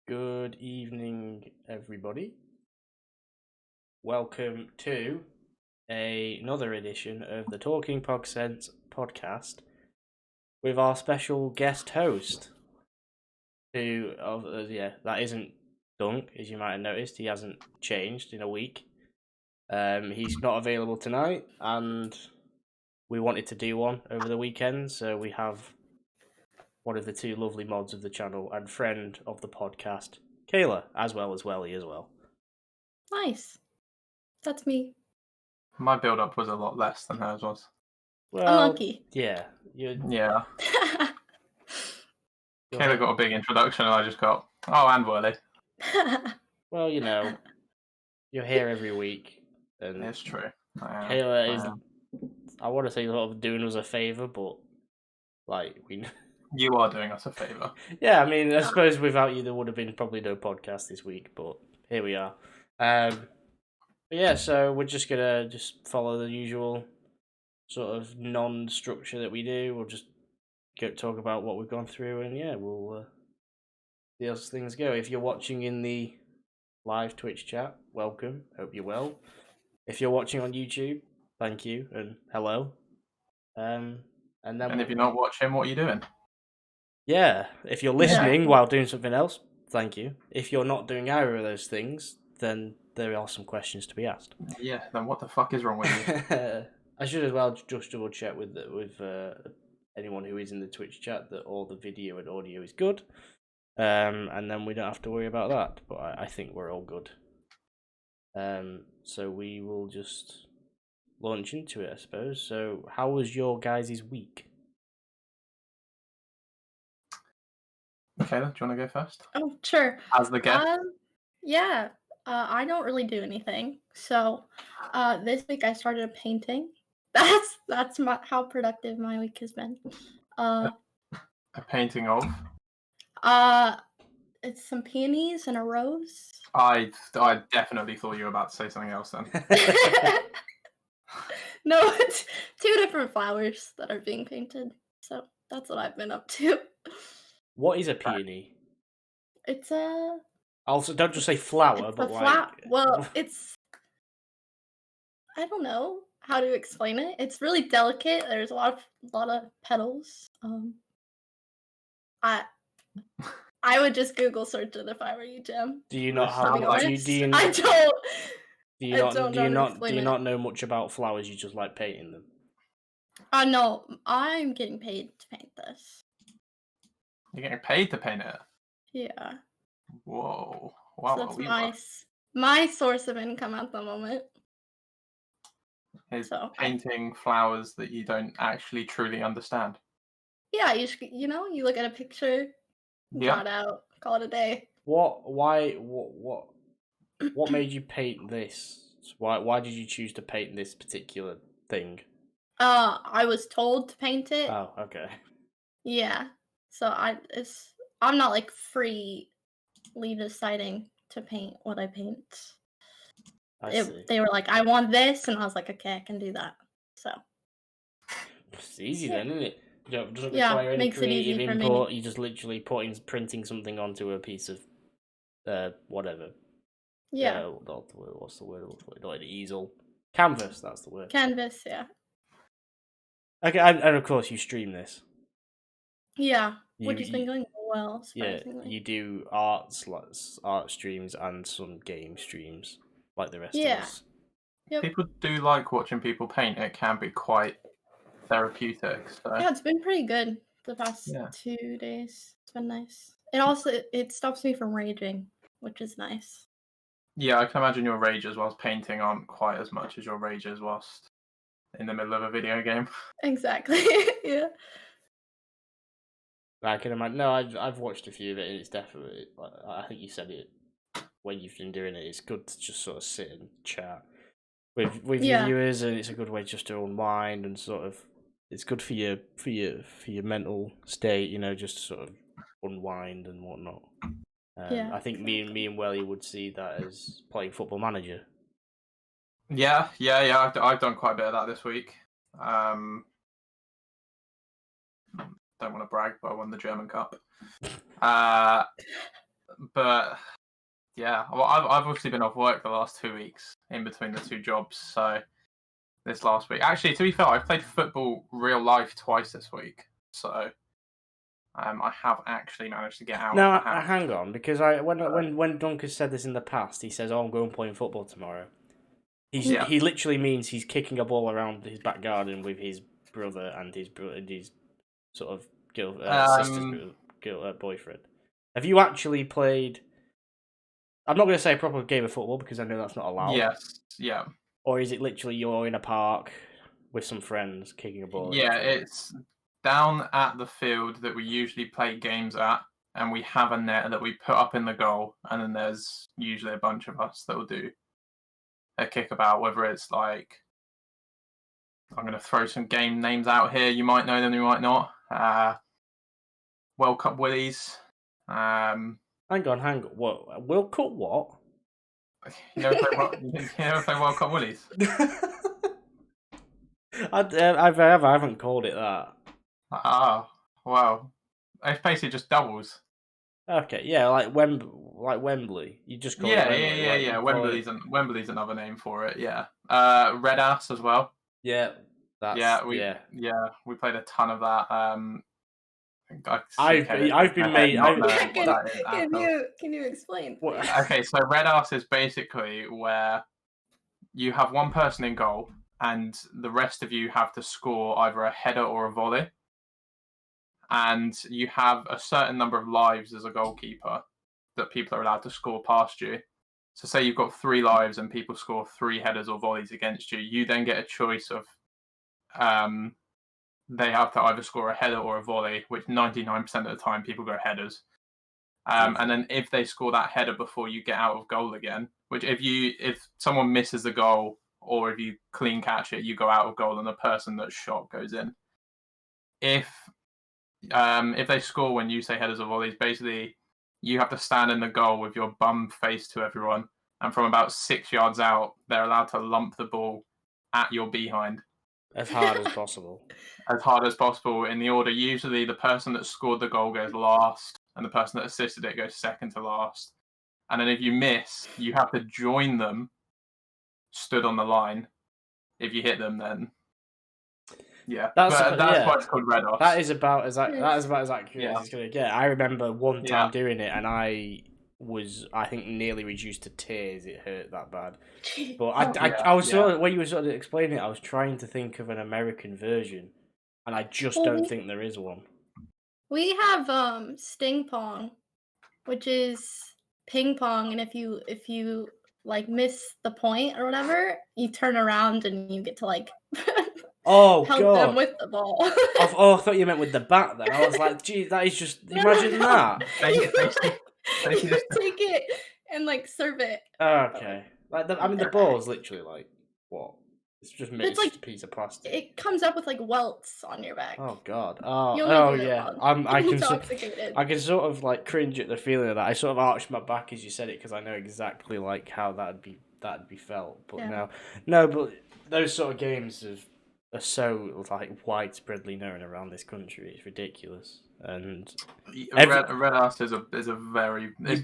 Good evening, everybody. Welcome to another edition of the Talking Pogsense Podcast with our special guest host, who, that isn't Dunk, as you might have noticed. He hasn't changed in a week. He's not available tonight, and we wanted to do one over the weekend, so we have one of the two lovely mods of the channel and friend of the podcast, Kayla, as well as Welly as well. Nice. That's me. My build-up was a lot less than hers was. Well, Unlucky. yeah. Yeah. Kayla got a big introduction and I just got, and Whirly. Well, you're here every week. And It's true. Kayla is, I want to say, sort of doing us a favour, but, You are doing us a favour. Yeah, I mean, I suppose without you there would have been probably no podcast this week, but here we are. But yeah, so we're just going to follow the usual sort of non-structure that we do. We'll just talk about what we've gone through, and yeah, we'll see how things go. If you're watching in the live Twitch chat, welcome. Hope you're well. If you're watching on YouTube, thank you and hello. And if you're not watching, what are you doing? Yeah, if you're listening while doing something else, thank you. If you're not doing either of those things, then there are some questions to be asked. Yeah, then what the fuck is wrong with you? I should as well just double check with anyone who is in the Twitch chat that all the video and audio is good, and then we don't have to worry about that. But I think we're all good. So we will just launch into it, I suppose. So, how was your guys' week? Kayla, do you want to go first? Oh, sure. As the guest? Yeah. I don't really do anything. So, this week I started painting. That's how productive my week has been. A painting of? It's some peonies and a rose. I definitely thought you were about to say something else then. No, it's two different flowers that are being painted. So that's what I've been up to. What is a peony? It's a... Also, don't just say flower, but Well, it's... I don't know how to explain it. It's really delicate. There's a lot of petals. I would just Google search it if I were you, Jim. Do you not have? Do you not know much about flowers? You just like painting them. No, I'm getting paid to paint this. You're getting paid to paint it? Yeah. Whoa! Wow. So that's my source of income at the moment. Is painting flowers that you don't actually truly understand. Yeah, you look at a picture, draw it out, call it a day. What made you paint this? Why did you choose to paint this particular thing? I was told to paint it. Oh, okay. Yeah. So I'm not like freely deciding to paint what I paint. They were like, I want this, and I was like, okay, I can do that. So it's easy then, isn't it? It doesn't require any creative input. You just literally printing something onto a piece of whatever. Yeah. What's the word? Not an easel. Canvas. That's the word. Canvas. Yeah. Okay, and of course you stream this. Yeah, which has been going well. Yeah, you do art streams and some game streams like the rest of us. Yep. People do like watching people paint. It can be quite therapeutic. So. Yeah, it's been pretty good the past 2 days. It's been nice. It stops me from raging, which is nice. Yeah, I can imagine your rages whilst painting aren't quite as much as your rages whilst in the middle of a video game. Exactly. Yeah. I can imagine. No, I've watched a few of it, and it's definitely. I think you said it when you've been doing it. It's good to just sort of sit and chat with your viewers, and it's a good way just to unwind and sort of. It's good for your mental state, just to sort of unwind and whatnot. I think me and Welly would see that as playing Football Manager. Yeah. I've done quite a bit of that this week. Don't want to brag, but I won the German Cup. But yeah, well, I've obviously been off work the last 2 weeks in between the two jobs. So this last week, actually, to be fair, I've played football real life twice this week. So I have actually managed to get out. Now, of the house. hang on, because when Duncan said this in the past, he says, "Oh, I'm going playing football tomorrow." He literally means he's kicking a ball around his back garden with his brother and his sort of sister's boyfriend. Have you actually played? I'm not going to say a proper game of football because I know that's not allowed. Yes, yeah. Or is it literally you're in a park with some friends kicking a ball? Yeah, it's down at the field that we usually play games at, and we have a net that we put up in the goal, and then there's usually a bunch of us that will do a kickabout, whether it's like, I'm going to throw some game names out here, you might know them, you might not. World Cup Willies. Hang on. What? World Cup what? You never play World Cup Willies? I haven't called it that. Ah, well, it's basically just doubles. Okay, yeah, like Wembley. You just call it Wembley. Yeah. Wembley's another name for it. Yeah. Red Ass as well. Yeah, we played a ton of that. I've been made. Can you explain? Okay, so Red Ass is basically where you have one person in goal, and the rest of you have to score either a header or a volley. And you have a certain number of lives as a goalkeeper that people are allowed to score past you. So say you've got 3 lives and people score 3 headers or volleys against you, you then get a choice of they have to either score a header or a volley, which 99% of the time people go headers. And then if they score that header before you get out of goal again, which if someone misses the goal or if you clean catch it, you go out of goal and the person that's shot goes in. If they score when you say headers or volleys, basically you have to stand in the goal with your bum face to everyone, and from about 6 yards out, they're allowed to lump the ball at your behind. As hard as possible. As hard as possible in the order. Usually the person that scored the goal goes last, and the person that assisted it goes second to last. And then if you miss, you have to join them stood on the line. If you hit them, then yeah, that's why it's called Red Ops. That is about as accurate as it's going to get. I remember one time doing it, and I think nearly reduced to tears. It hurt that bad. But I was sort of, when you were sort of explaining it, I was trying to think of an American version, and I just don't think there is one. We have Sting Pong, which is ping pong, and if you like miss the point or whatever, you turn around and you get to like help them with the ball. I thought you meant with the bat then. I was like, geez, that is just imagine that. You take it and like serve it. Okay. The ball is literally like what? It's just mixed like, piece of plastic. It comes up with like welts on your back. Oh god. Oh yeah. I can sort of like cringe at the feeling of that. I sort of arched my back as you said it because I know exactly like how that'd be felt. But no, but those sort of games are so like widespreadly known around this country. It's ridiculous. And Red Ass is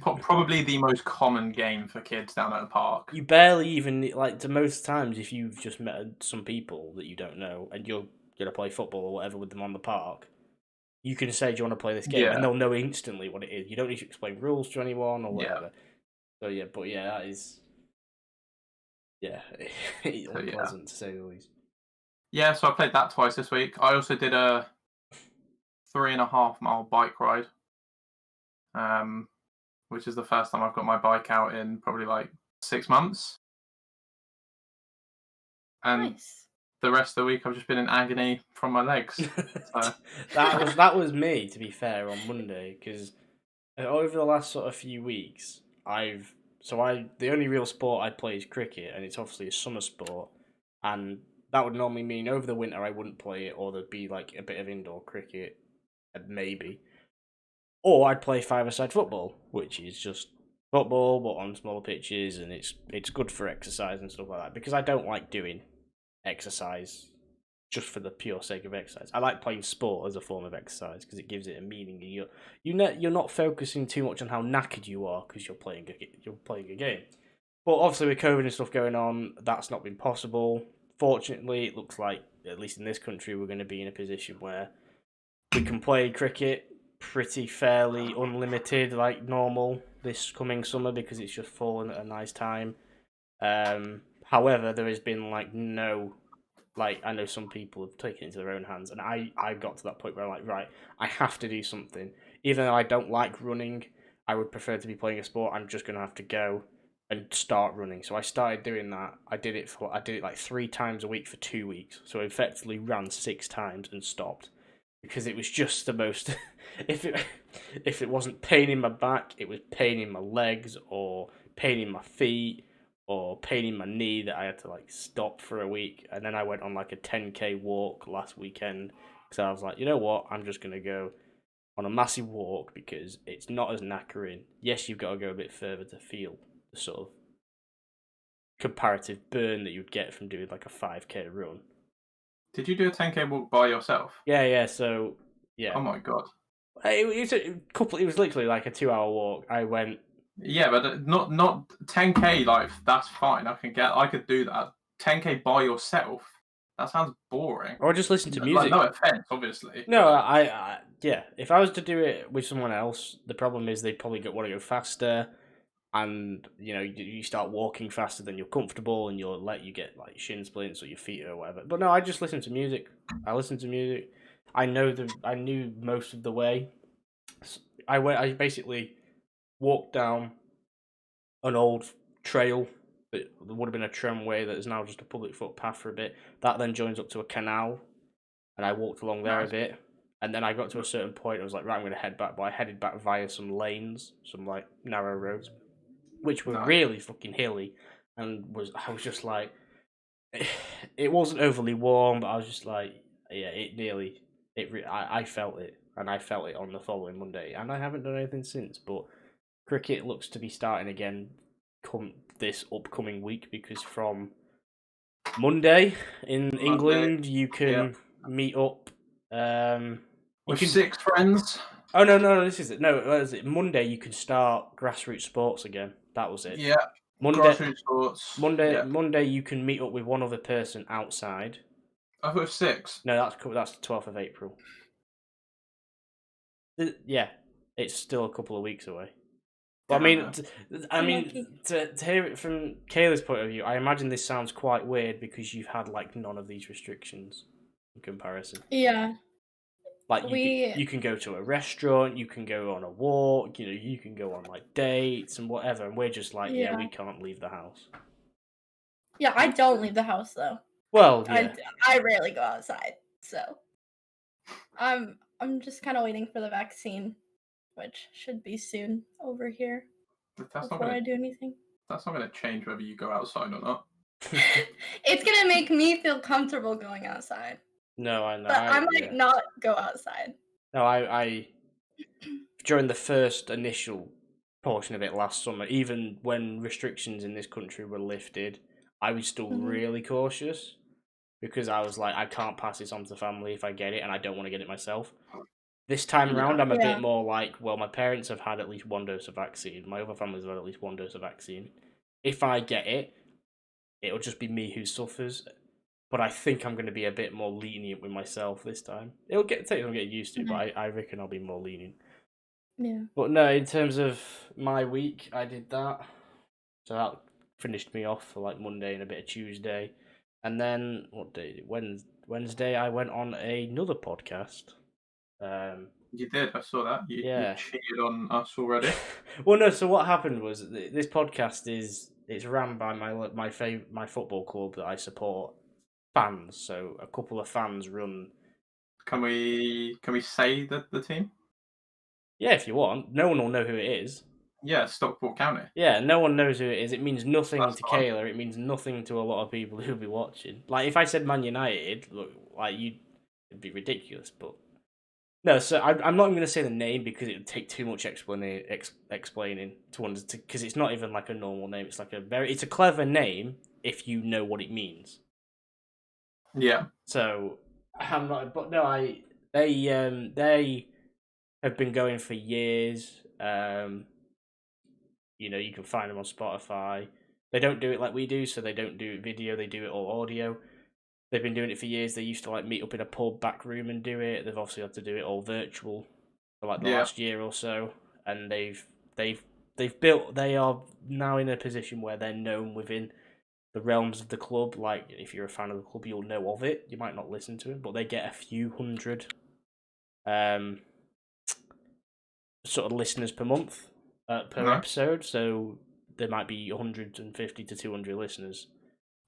probably the most common game for kids down at a park. You barely even like to most times if you've just met some people that you don't know and you're gonna play football or whatever with them on the park, you can say, "Do you want to play this game?" and they'll know instantly what it is. You don't need to explain rules to anyone or whatever. So that is unpleasant to say the least. Yeah, so I played that twice this week. I also did a 3.5 mile bike ride, which is the first time I've got my bike out in probably like 6 months. And the rest of the week I've just been in agony from my legs. So. that was me, to be fair, on Monday, because over the last sort of few weeks, the only real sport I play is cricket, and it's obviously a summer sport, and that would normally mean over the winter I wouldn't play it, or there'd be like a bit of indoor cricket. Maybe. Or I'd play 5-a-side football, which is just football but on smaller pitches, and it's good for exercise and stuff like that, because I don't like doing exercise just for the pure sake of exercise. I like playing sport as a form of exercise because it gives it a meaning. You're not focusing too much on how knackered you are because you're playing a game. But obviously with COVID and stuff going on, that's not been possible. Fortunately, it looks like, at least in this country, we're going to be in a position where we can play cricket pretty fairly unlimited, like normal, this coming summer because it's just fallen at a nice time. However, there has been I know some people have taken it into their own hands, and I got to that point where I'm like, right, I have to do something. Even though I don't like running, I would prefer to be playing a sport. I'm just going to have to go and start running. So I started doing that. I did it like 3 times a week for 2 weeks. So I effectively ran 6 times and stopped because it was just the most. if it wasn't pain in my back, it was pain in my legs or pain in my feet or pain in my knee that I had to like stop for a week. And then I went on like a 10k walk last weekend because I was like, you know what, I'm just gonna go on a massive walk because it's not as knackering. Yes, you've got to go a bit further to feel the sort of comparative burn that you'd get from doing like a 5k run. Did you do a 10k walk by yourself? Yeah. So yeah. Oh my god. It was literally like a 2-hour walk. I went. Yeah, but not 10k. Like that's fine. I could do that. 10k by yourself. That sounds boring. Or just listen to music. Like, no offense, obviously. No, I yeah. If I was to do it with someone else, the problem is they'd probably want to go faster, and you start walking faster than you're comfortable, and you get like shin splints or your feet or whatever. But no, I just listen to music. I listen to music. I knew most of the way. I basically walked down an old trail that would have been a tramway that is now just a public footpath for a bit. That then joins up to a canal, and I walked along there a bit. And then I got to a certain point, I was like, right, I'm going to head back. But I headed back via some lanes, some like narrow roads, which were really fucking hilly. And I was just like, it wasn't overly warm, but I was just like, yeah, I felt it. And I felt it on the following Monday. And I haven't done anything since. But cricket looks to be starting again this upcoming week because from Monday in England, you can meet up. With 6 friends. Oh no! This is it. No, is it Monday? You can start grassroots sports again. That was it. Yeah. Grassroots sports. Monday, you can meet up with one other person outside. I thought 6. No, that's the 12th of April. Yeah, it's still a couple of weeks away. But I mean, to hear it from Kayla's point of view, I imagine this sounds quite weird because you've had like none of these restrictions in comparison. Yeah. Like you can go to a restaurant, you can go on a walk, you can go on like dates and whatever, and we're just like, yeah, we can't leave the house. Yeah, I don't leave the house though. Well, yeah. I rarely go outside, so I'm just kind of waiting for the vaccine, which should be soon over here. Before I do anything. That's not going to change whether you go outside or not. It's going to make me feel comfortable going outside. No, I know. But I might not go outside. No, I during the first initial portion of it last summer, even when restrictions in this country were lifted, I was still really cautious because I was like, I can't pass this on to the family if I get it, and I don't want to get it myself. This time around, I'm a bit more like, well, my parents have had at least 1 dose of vaccine. My other family's had at least 1 dose of vaccine. If I get it, it'll just be me who suffers. But I think I'm going to be a bit more lenient with myself this time. It'll take some getting used to, but I reckon I'll be more lenient. Yeah. But no, in terms of my week, I did that. So that finished me off for like Monday and a bit of Tuesday. And then, what day? Wednesday, I went on another podcast. You did. I saw that. You cheated on us already. Well, no. So what happened was this podcast it's ran by my football club that I support. Fans. So a couple of fans run. Can we say the team? Yeah, if you want. No one will know who it is. Yeah, Stockport County. Yeah, no one knows who it is. It means nothing to Kayla. It means nothing to a lot of people who'll be watching. Like if I said Man United, look, like it'd be ridiculous, but. No, so I'm not even going to say the name because it would take too much explaining to understand because it's not even like a normal name. It's like it's a clever name if you know what it means. Yeah. So I'm not, but no, they have been going for years. You can find them on Spotify. They don't do it like we do, so they don't do video. They do it all audio. They've been doing it for years. They used to like meet up in a pub back room and do it. They've obviously had to do it all virtual for like the last year or so, and they've built. They are now in a position where they're known within the realms of the club. Like, if you're a fan of the club, you'll know of it. You might not listen to it, but they get a few hundred sort of listeners per month, per episode. So there might be 150 to 200 listeners.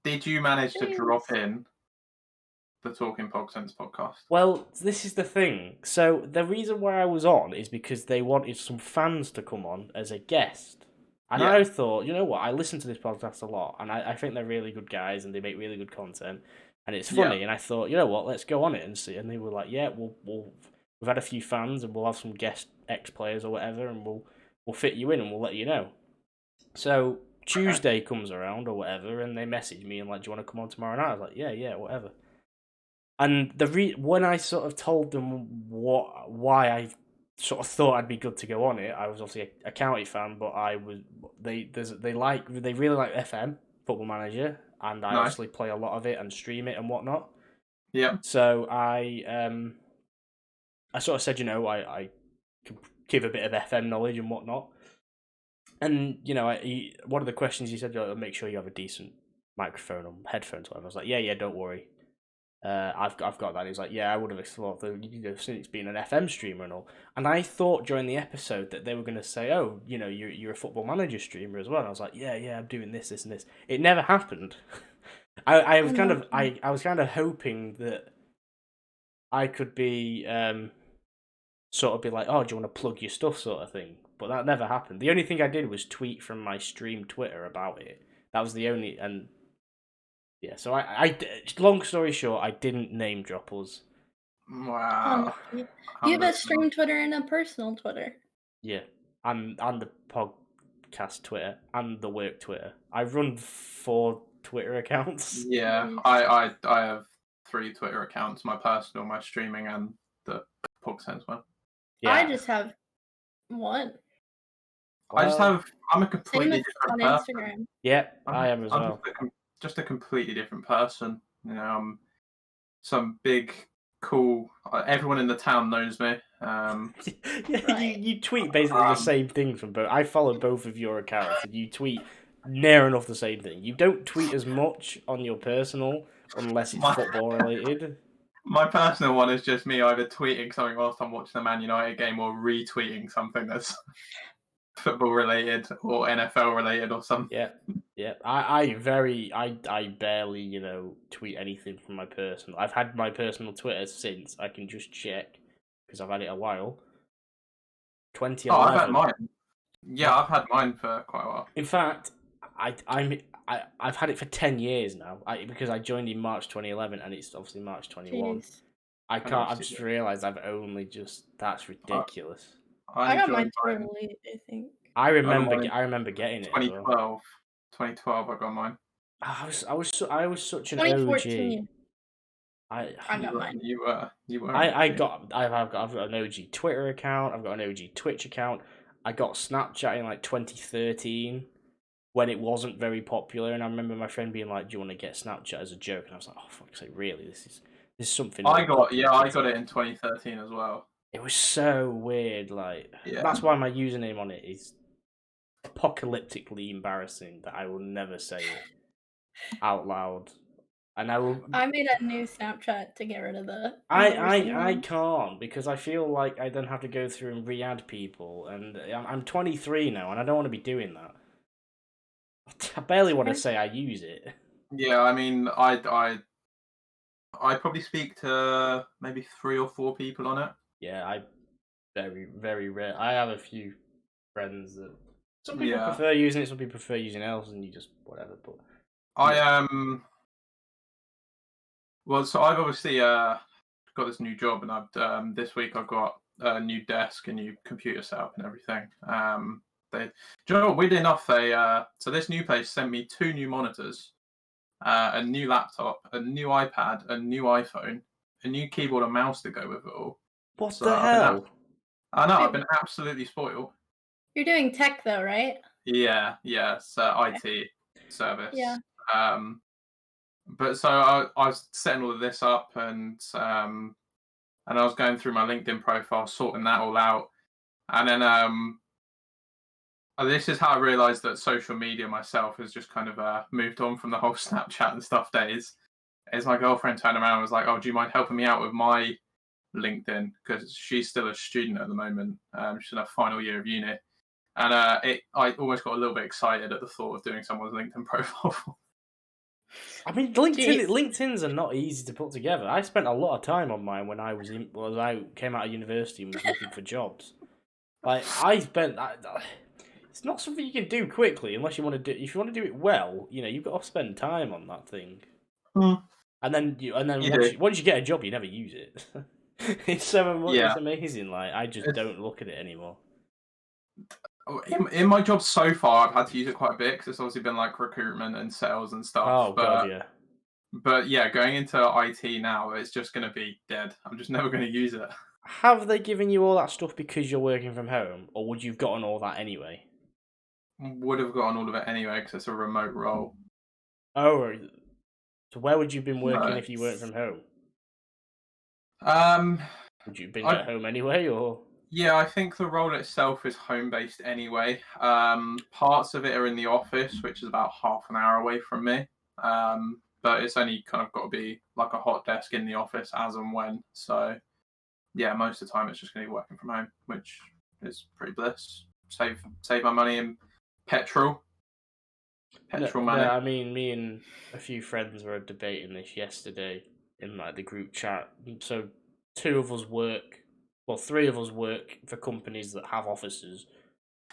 Did you manage to drop in the Talking Pogsense podcast? Well, this is the thing. So the reason why I was on is because they wanted some fans to come on as a guest. And I thought, you know what, I listen to this podcast a lot, and I think they're really good guys, and they make really good content, and it's funny, and I thought, you know what, let's go on it and see. And they were like, yeah, we've had a few fans, and we'll have some guest ex-players or whatever, and we'll fit you in, and we'll let you know. So Tuesday comes around or whatever, and they message me and like, do you want to come on tomorrow night? I was like, yeah, whatever. And when I sort of told them why I sort of thought I'd be good to go on it, I was obviously a county fan, but they really like FM, Football Manager, and I obviously play a lot of it and stream it and whatnot. Yeah. So I sort of said, I could give a bit of FM knowledge and whatnot. And one of the questions he said, make sure you have a decent microphone or headphones. I was like, yeah, don't worry. I've got that. He's like, yeah, I would have thought that since being an FM streamer and all. And I thought during the episode that they were going to say, oh, you're a Football Manager streamer as well. And I was like, yeah, I'm doing this, and this. It never happened. I was kind of hoping that I could be sort of be like, oh, do you want to plug your stuff, sort of thing. But that never happened. The only thing I did was tweet from my stream Twitter about it. That was the only and. Yeah, so I long story short, I didn't name drop us. Wow. You have a stream Twitter and a personal Twitter. Yeah, and the podcast Twitter and the work Twitter. I run 4 Twitter accounts. Yeah, I have 3 Twitter accounts: my personal, my streaming, and the Pogsense one. Yeah. I just have 1. I'm a completely different person. Instagram. Yeah, I am as well. Just a completely different person. Some big, cool. Everyone in the town knows me. You tweet basically the same thing from both. I follow both of your accounts, and you tweet near enough the same thing. You don't tweet as much on your personal unless it's football related. My personal one is just me either tweeting something whilst I'm watching a Man United game or retweeting something that's football related or NFL related or something. Yeah. I barely, tweet anything from my personal. I've had my personal Twitter since. I can just check because I've had it a while. 2011. Oh, I've had mine. Yeah, I've had mine for quite a while. In fact, I've had it for 10 years now. Because I joined in March 2011 and it's obviously March 21. Jeez. I've just realised I've only just. That's ridiculous. I got mine totally late, I think. I remember getting it. 2012. 2012, I got mine. I was such an 2014. OG. I got mine. You were. I've got an OG Twitter account. I've got an OG Twitch account. I got Snapchat in like 2013 when it wasn't very popular, and I remember my friend being like, "Do you want to get Snapchat?" as a joke, and I was like, "Oh fuck's sake, really? This is something." I got it in 2013 as well. It was so weird. That's why my username on it is apocalyptically embarrassing that I will never say it out loud. And I made a new Snapchat to get rid of the. I can't because I feel like I then have to go through and re-add people, and I'm 23 now, and I don't want to be doing that. I barely want to say I use it. Yeah, I mean, I probably speak to maybe 3 or 4 people on it. Yeah, I very, very rare. I have a few friends that some people prefer using it, some people prefer using else, and you just whatever. But well, so I've obviously got this new job, and I've this week I've got a new desk, a new computer setup, and everything. Do you know what? Weirdly enough, so this new place sent me 2 new monitors, a new laptop, a new iPad, a new iPhone new keyboard and mouse to go with it all. What the hell? I know, I've been absolutely spoiled. You're doing tech though, right? Yeah, so IT service. Yeah. But so I was setting all of this up, and I was going through my LinkedIn profile, sorting that all out, and then this is how I realised that social media myself has just kind of moved on from the whole Snapchat and stuff days. Is my girlfriend turned around and was like, "Oh, do you mind helping me out with my LinkedIn?" Because she's still a student at the moment. She's in her final year of uni. And I almost got a little bit excited at the thought of doing someone's LinkedIn profile. I mean, LinkedIn's are not easy to put together. I spent a lot of time on mine when I came out of university and was looking for jobs. Like it's not something you can do quickly unless you want to do. If you want to do it well, you've got to spend time on that thing. And then once you get a job, you never use it. It's it's amazing. Like I just don't look at it anymore. In my job so far, I've had to use it quite a bit because it's obviously been like recruitment and sales and stuff. Oh, God, yeah. But yeah, going into IT now, it's just going to be dead. I'm just never going to use it. Have they given you all that stuff because you're working from home, or would you have gotten all that anyway? Would have gotten all of it anyway because it's a remote role. Oh, so where would you have been working if you weren't from home? Would you have been at home anyway, or...? Yeah, I think the role itself is home-based anyway. Parts of it are in the office, which is about half an hour away from me. But it's only kind of got to be like a hot desk in the office as and when. So, yeah, most of the time it's just going to be working from home, which is pretty bliss. Save my money in petrol. Money. I mean, me and a few friends were debating this yesterday in like the group chat. So, three of us work for companies that have offices.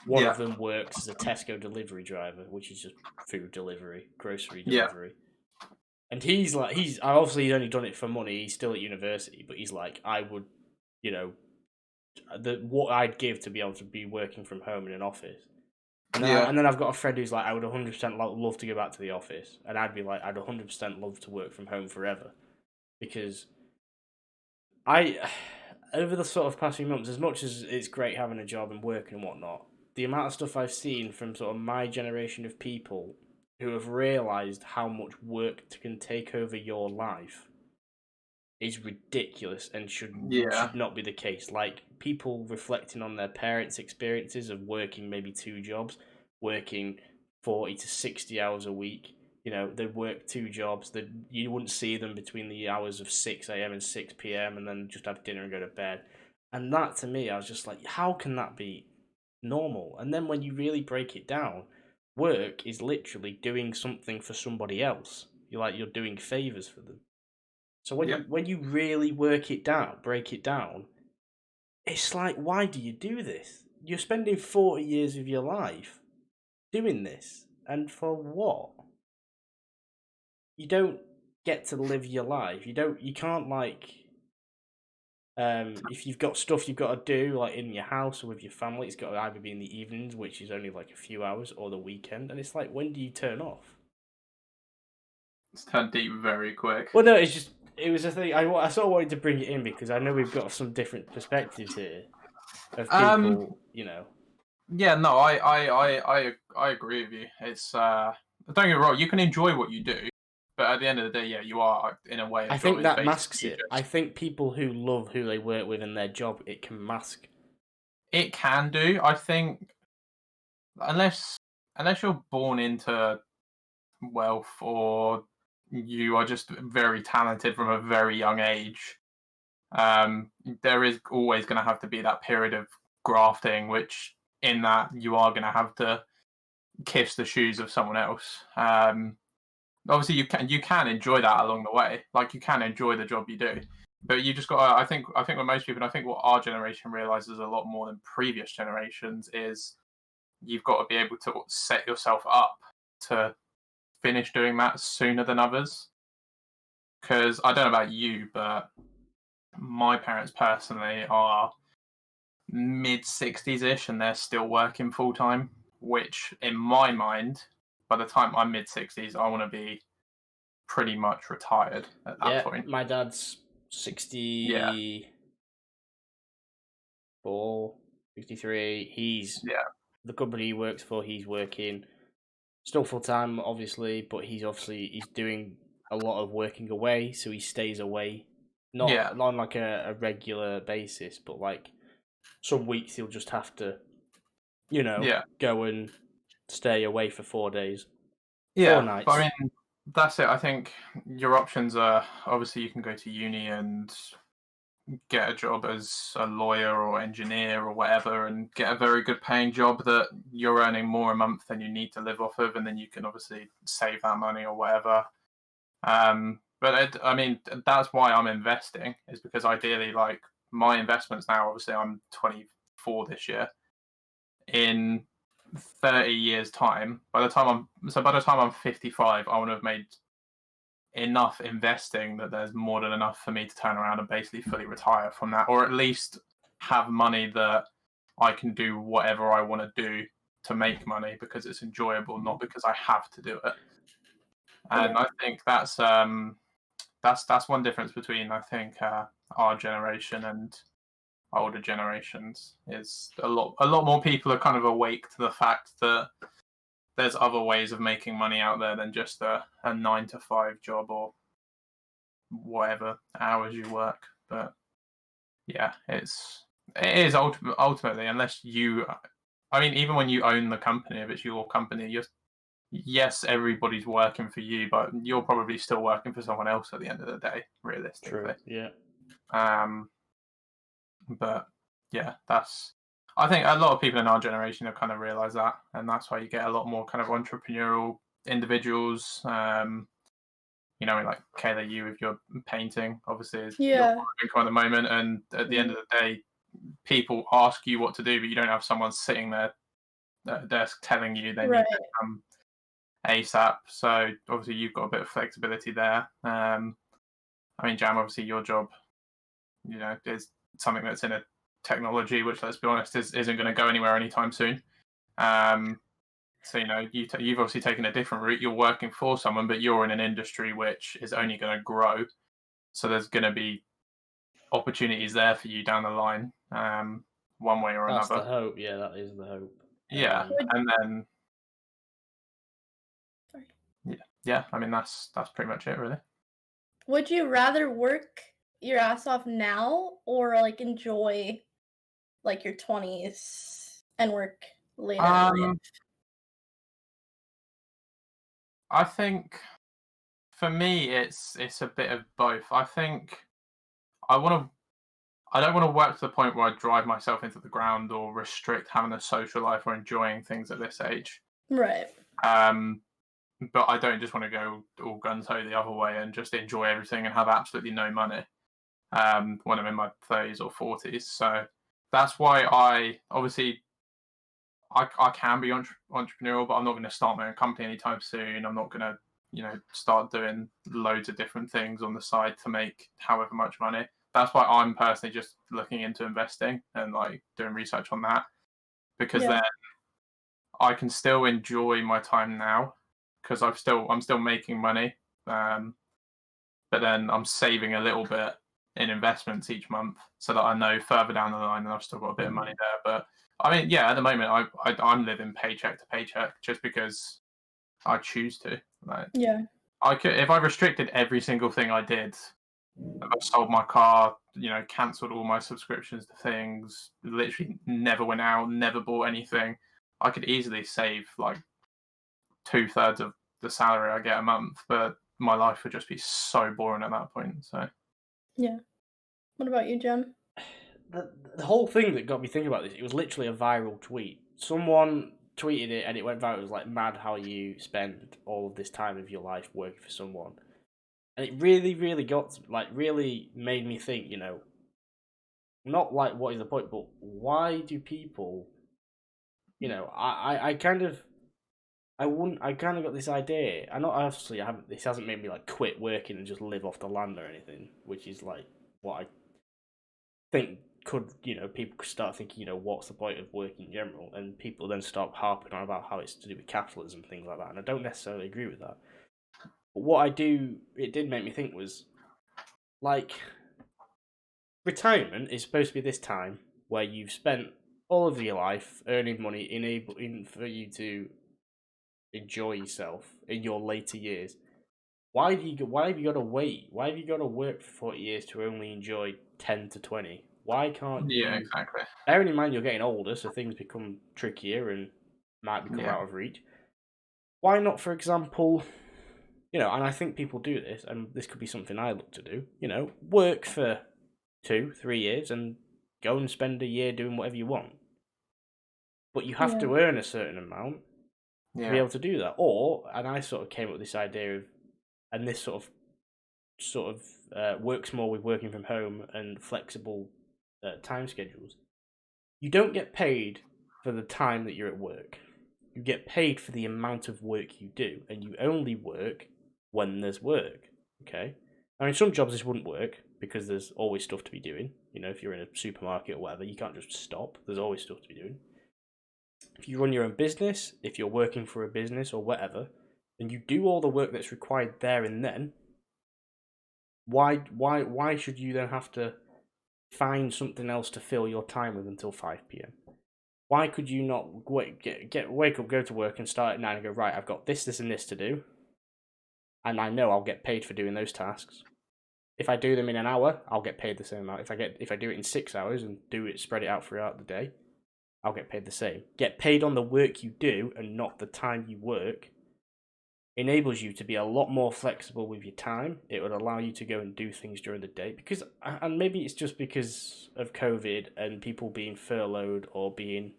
One of them works as a Tesco delivery driver, which is just food delivery, grocery delivery. And he's obviously he's only done it for money. He's still at university, but he's like, I would, what I'd give to be able to be working from home in an office. And then I've got a friend who's like, I would 100% love to go back to the office, and I'd be like, I'd 100% love to work from home forever, because over the sort of past few months, as much as it's great having a job and work and whatnot, the amount of stuff I've seen from sort of my generation of people who have realised how much work can take over your life is ridiculous and should not be the case. Like, people reflecting on their parents' experiences of working maybe 2 jobs, working 40 to 60 hours a week. They'd work 2 jobs. You wouldn't see them between the hours of 6 a.m. and 6 p.m. and then just have dinner and go to bed. And that, to me, I was just like, how can that be normal? And then when you really break it down, work is literally doing something for somebody else. You're doing favours for them. So when you really break it down, it's like, why do you do this? You're spending 40 years of your life doing this, and for what? You don't get to live your life. You can't if you've got stuff you've got to do like in your house or with your family, it's got to either be in the evenings, which is only like a few hours, or the weekend. And it's like, when do you turn off? It's turned deep very quick. Well, no, it was a thing. I sort of wanted to bring it in because I know we've got some different perspectives here of people, Yeah, no, I agree with you. It's don't get me wrong, you can enjoy what you do, but at the end of the day, you are in a way. I think that masks it. I think people who love who they work with in their job, it can mask. It can do. I think unless you're born into wealth or you are just very talented from a very young age, there is always going to have to be that period of grafting, which in that you are going to have to kiss the shoes of someone else. Obviously, you can enjoy that along the way. Like, you can enjoy the job you do, but you just got. I think with most people, and I think what our generation realizes a lot more than previous generations is you've got to be able to set yourself up to finish doing that sooner than others. Because I don't know about you, but my parents personally are mid-60s-ish and they're still working full-time, which in my mind, by the time I'm mid-60s, I want to be pretty much retired at that point. My dad's 64, 63. He's the company he works for. He's working still full time, obviously, but he's doing a lot of working away, so he stays away, not on like a regular basis, but like some weeks he'll just have to, go and stay away for 4 days. 4 nights. But I mean, that's it. I think your options are obviously you can go to uni and get a job as a lawyer or engineer or whatever and get a very good paying job that you're earning more a month than you need to live off of, and then you can obviously save that money or whatever. But I mean, that's why I'm investing, is because ideally, like, my investments now, obviously I'm 24 this year. In 30 years time, by the time I'm 55, I want to have made enough investing that there's more than enough for me to turn around and basically fully retire from that, or at least have money that I can do whatever I want to do to make money because it's enjoyable, not because I have to do it. And I think that's one difference between, I think, our generation and older generations, is a lot more people are kind of awake to the fact that there's other ways of making money out there than just a 9-to-5 job or whatever hours you work. But yeah, it is ultimately, unless you, I mean, even when you own the company, if it's your company, yes, everybody's working for you, but you're probably still working for someone else at the end of the day, realistically. True. Yeah. But yeah, I think a lot of people in our generation have kind of realised that, and that's why you get a lot more kind of entrepreneurial individuals. Like Kayla, you with your painting, obviously, is your income at the moment, and at the end of the day, people ask you what to do, but you don't have someone sitting there at a desk telling you they need to come ASAP. So obviously, you've got a bit of flexibility there. I mean, Jam, obviously, your job, is something that's in a technology which, let's be honest, isn't going to go anywhere anytime soon. So you've obviously taken a different route. You're working for someone, but you're in an industry which is only going to grow. So there's going to be opportunities there for you down the line, one way or another. That's the hope. Yeah, that is the hope. Yeah, and then yeah. I mean, that's pretty much it, really. Would you rather work your ass off now, or like enjoy like your 20s and work later in life? I think for me it's a bit of both. I think I don't want to work to the point where I drive myself into the ground or restrict having a social life or enjoying things at this age. Right. But I don't just want to go all guns ho the other way and just enjoy everything and have absolutely no money when I'm in my 30s or 40s. So that's why I can be entrepreneurial, but I'm not going to start my own company anytime soon. I'm not going to, start doing loads of different things on the side to make however much money. That's why I'm personally just looking into investing and like doing research on that, because then I can still enjoy my time now because I'm still making money, but then I'm saving a little bit in investments each month so that I know further down the line that I've still got a bit of money there. But I mean, yeah, at the moment I'm living paycheck to paycheck just because I choose to. Like, I could, if I restricted every single thing I did, if I sold my car, cancelled all my subscriptions to things, literally never went out, never bought anything, I could easily save like 2/3 of the salary I get a month, but my life would just be so boring at that point. So yeah. What about you, Jem? The whole thing that got me thinking about this, it was literally a viral tweet. Someone tweeted it and it went viral. It was like, mad how you spend all of this time of your life working for someone. And it really, really really made me think, not like what is the point, but why do people, I kind of got this idea. This hasn't made me like quit working and just live off the land or anything, which is like what I think could, people could start thinking, what's the point of working in general? And people then start harping on about how it's to do with capitalism and things like that. And I don't necessarily agree with that. But it did make me think was, like, retirement is supposed to be this time where you've spent all of your life earning money, enabling for you to enjoy yourself in your later years. Why have you got to wait? Why have you got to work for 40 years to only enjoy 10 to 20? Why can't you? Yeah, exactly. Bearing in mind you're getting older, so things become trickier and might become out of reach. Why not, for example, and I think people do this, and this could be something I look to do, work for 2-3 years and go and spend a year doing whatever you want. But you have to earn a certain amount to be able to do that. And I sort of came up with this idea of, and this sort of works more with working from home and flexible time schedules. You don't get paid for the time that you're at work. You get paid for the amount of work you do, and you only work when there's work. Okay? I mean, some jobs this wouldn't work because there's always stuff to be doing. If you're in a supermarket or whatever, you can't just stop. There's always stuff to be doing. If you run your own business, if you're working for a business or whatever, then you do all the work that's required there and then. Why should you then have to find something else to fill your time with until 5 p.m? Why could you not wake up, go to work and start at 9 and go, right, I've got this, and this to do, and I know I'll get paid for doing those tasks. If I do them in an hour, I'll get paid the same amount. If I do it in 6 hours and spread it out throughout the day, I'll get paid the same. Get paid on the work you do and not the time you work enables you to be a lot more flexible with your time. It would allow you to go and do things during the day and maybe it's just because of COVID and people being furloughed or being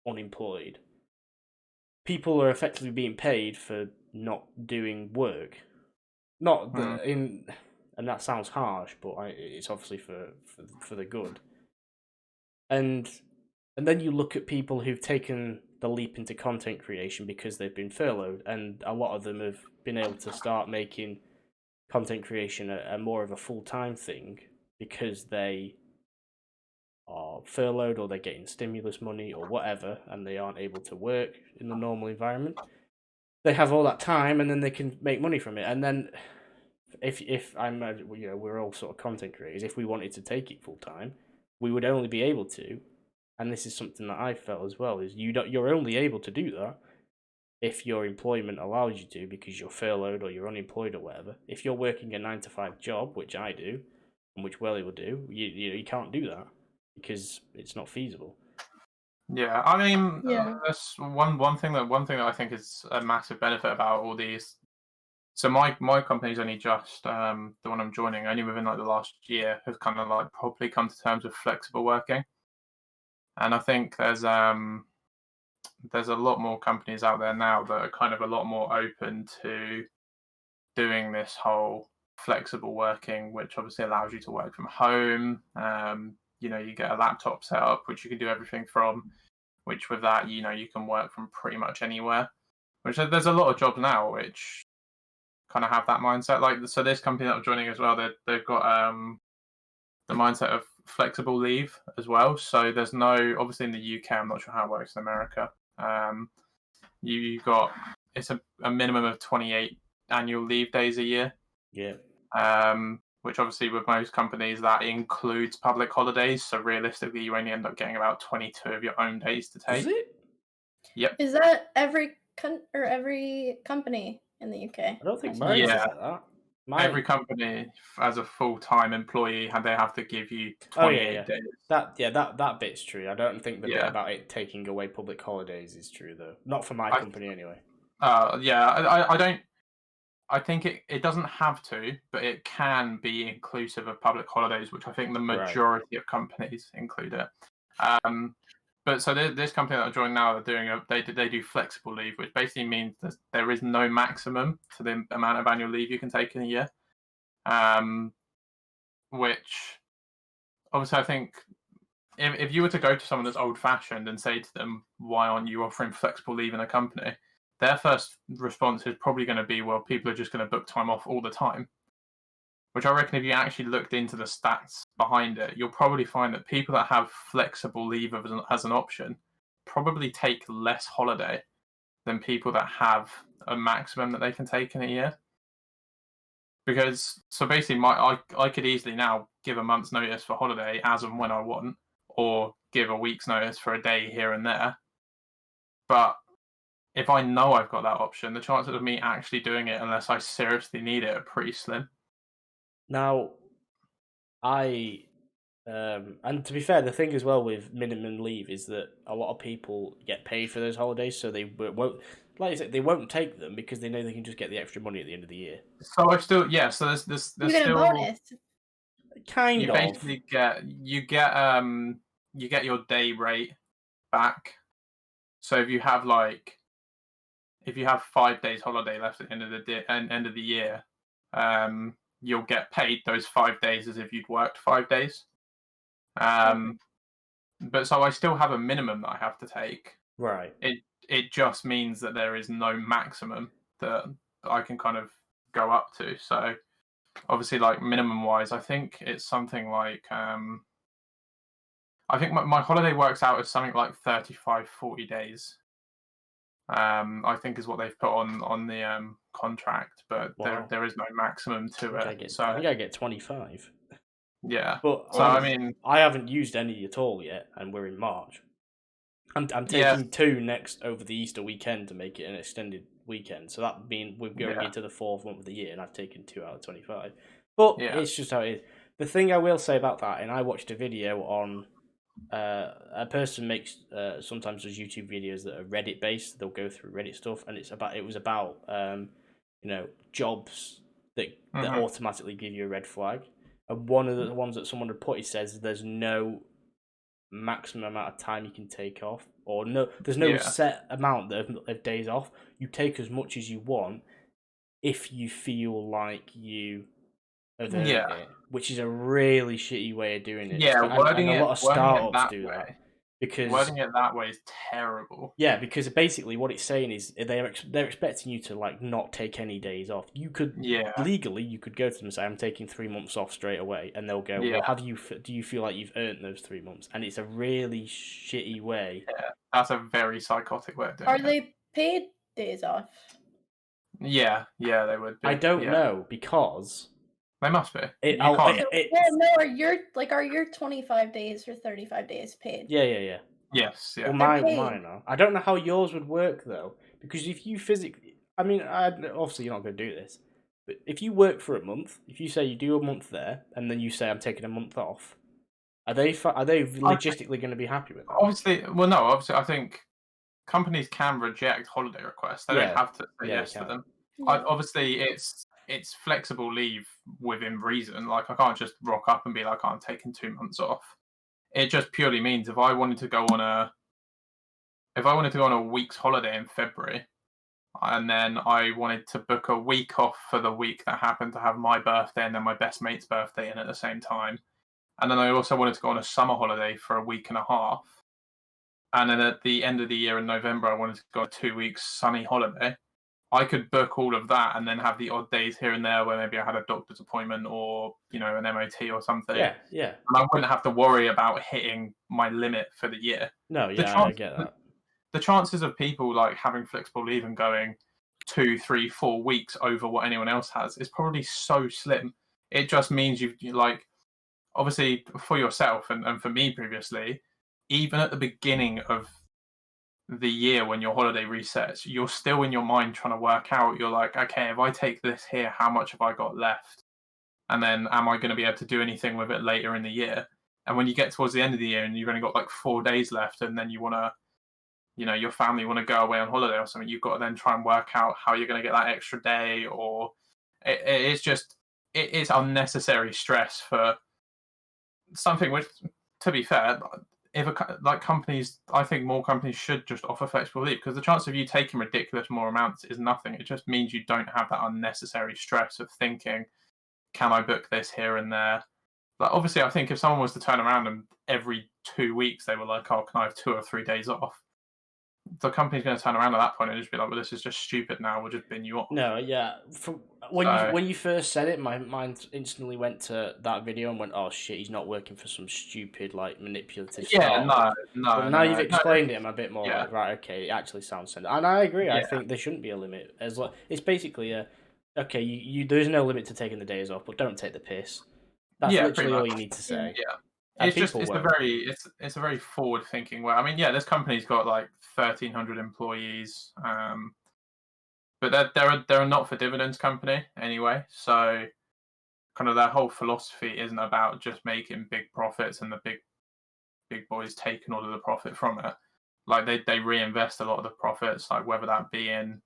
unemployed. People are effectively being paid for not doing work. And that sounds harsh, but it's obviously for the good. And then you look at people who've taken the leap into content creation because they've been furloughed, and a lot of them have been able to start making content creation a more of a full-time thing because they are furloughed or they're getting stimulus money or whatever, and they aren't able to work in the normal environment. They have all that time, and then they can make money from it. And then, if I'm, we're all sort of content creators. If we wanted to take it full time, we would only be able to. And this is something that I felt as well, is you're only able to do that if your employment allows you to, because you're furloughed or you're unemployed or whatever. If you're working a 9-to-5 job, which I do, and which Welly will do, you can't do that because it's not feasible. Yeah, I mean, that's one thing that I think is a massive benefit about all these. So my company's only just the one I'm joining, only within like the last year, has kind of like properly come to terms with flexible working. And I think there's a lot more companies out there now that are kind of a lot more open to doing this whole flexible working, which obviously allows you to work from home. You get a laptop set up, which you can do everything from, which with that, you can work from pretty much anywhere. Which there's a lot of jobs now which kind of have that mindset. Like, so this company that I'm joining as well, they've got the mindset of flexible leave as well. So there's no, obviously in the UK, I'm not sure how it works in America. You've got, it's a minimum of 28 annual leave days a year. Yeah. Which obviously with most companies that includes public holidays. So realistically, you only end up getting about 22 of your own days to take. Is it? Yep. Is that every company in the UK? I don't think mine is like that. Every company, as a full-time employee, they have to give you 28 days. That bit's true. I don't think the bit about it taking away public holidays is true, though. Not for my company, anyway. I think it doesn't have to, but it can be inclusive of public holidays, which I think the majority of companies include it. But so this company that I'm joining now, they do flexible leave, which basically means that there is no maximum to the amount of annual leave you can take in a year. Which obviously I think if you were to go to someone that's old-fashioned and say to them, why aren't you offering flexible leave in a company? Their first response is probably going to be, well, people are just going to book time off all the time. Which I reckon if you actually looked into the stats behind it, you'll probably find that people that have flexible leave as an option probably take less holiday than people that have a maximum that they can take in a year. Because, so basically, I could easily now give a month's notice for holiday as and when I want, or give a week's notice for a day here and there. But if I know I've got that option, the chances of me actually doing it unless I seriously need it are pretty slim. Now, and to be fair, the thing as well with minimum leave is that a lot of people get paid for those holidays, so they won't, like I said, they won't take them because they know they can just get the extra money at the end of the year. So I still, so there's you get still a bonus. Kind you of. basically get your day rate back. So if you have 5 days holiday left at the end of the year, you'll get paid those 5 days as if you'd worked 5 days. But so I still have a minimum that I have to take. Right. It just means that there is no maximum that I can kind of go up to. So obviously, like minimum wise, I think it's something like I think my holiday works out as something like 35, 40 days. I think is what they've put on the contract, but Wow. there is no maximum to it. I think I get 25. Yeah, but so I mean, I haven't used any at all yet, and we're in March. I'm taking 2 next over the Easter weekend to make it an extended weekend. So that means we're going into the 4th month of the year, and I've taken 2 out of 25. But it's just how it is. The thing I will say about that, and I watched a video on a person makes sometimes does YouTube videos that are Reddit based. They'll go through Reddit stuff, and it was about jobs that automatically give you a red flag. And one of the ones that someone had put, it says there's no maximum amount of time you can take off, or there's no set amount of days off. You take as much as you want if you feel like you have earned it, which is a really shitty way of doing it. Yeah, and a lot of startups do that. Because wording it that way is terrible. Yeah, because basically what it's saying is they're expecting you to like not take any days off. You could legally you could go to them and say I'm taking 3 months off straight away, and they'll go, well, do you feel like you've earned those 3 months? And it's a really shitty way. Yeah, that's a very psychotic way of doing it. Are they paid days off? Yeah, they would be. I don't know because they must be. Are your 25 days or 35 days paid? Yeah. Yes, yeah. Well, mine are. I don't know how yours would work though, because if you physically, obviously you're not going to do this, but if you work for a month, if you say you do a month there, and then you say I'm taking a month off, are they logistically going to be happy with that? Obviously, I think companies can reject holiday requests. They don't have to say yes to them. Obviously, it's flexible leave within reason. Like I can't just rock up and be like, I'm taking 2 months off. It just purely means if I wanted to go on a week's holiday in February, and then I wanted to book a week off for the week that happened to have my birthday and then my best mate's birthday in at the same time, and then I also wanted to go on a summer holiday for a week and a half, and then at the end of the year in November I wanted to go on a 2 weeks sunny holiday, I could book all of that and then have the odd days here and there where maybe I had a doctor's appointment or, an MOT or something. Yeah. And I wouldn't have to worry about hitting my limit for the year. No, I get that. The chances of people like having flexible leave and going 2, 3, 4 weeks over what anyone else has is probably so slim. It just means you like, obviously for yourself and for me previously, even at the beginning of the year when your holiday resets, you're still in your mind trying to work out, you're like, okay, if I take this here, how much have I got left? And then am I going to be able to do anything with it later in the year? And when you get towards the end of the year and you've only got like 4 days left and then you want to, your family want to go away on holiday or something, you've got to then try and work out how you're going to get that extra day, or it's unnecessary stress for something which, to be fair, companies, I think more companies should just offer flexible leave, because the chance of you taking ridiculous more amounts is nothing. It just means you don't have that unnecessary stress of thinking, can I book this here and there? Like, obviously, I think if someone was to turn around and every 2 weeks they were like, oh, can I have 2 or 3 days off? The company's going to turn around at that point and just be like, well, this is just stupid now, we'll just bin you off. No, yeah. When you first said it, my mind instantly went to that video and went, oh shit, he's not working for some stupid, like, manipulative startup. No. But now you've explained it, I'm a bit more like, right, okay, it actually sounds sensible. And I agree, I think there shouldn't be a limit. It's basically there's no limit to taking the days off, but don't take the piss. That's Yeah, literally pretty all much. you need to say. Yeah. And It's just people it's a won't. very forward thinking way. I mean, yeah, this company's got like 1,300 employees, but they're a not for dividends company anyway. So kind of their whole philosophy isn't about just making big profits and the big boys taking all of the profit from it. Like they reinvest a lot of the profits, like whether that be in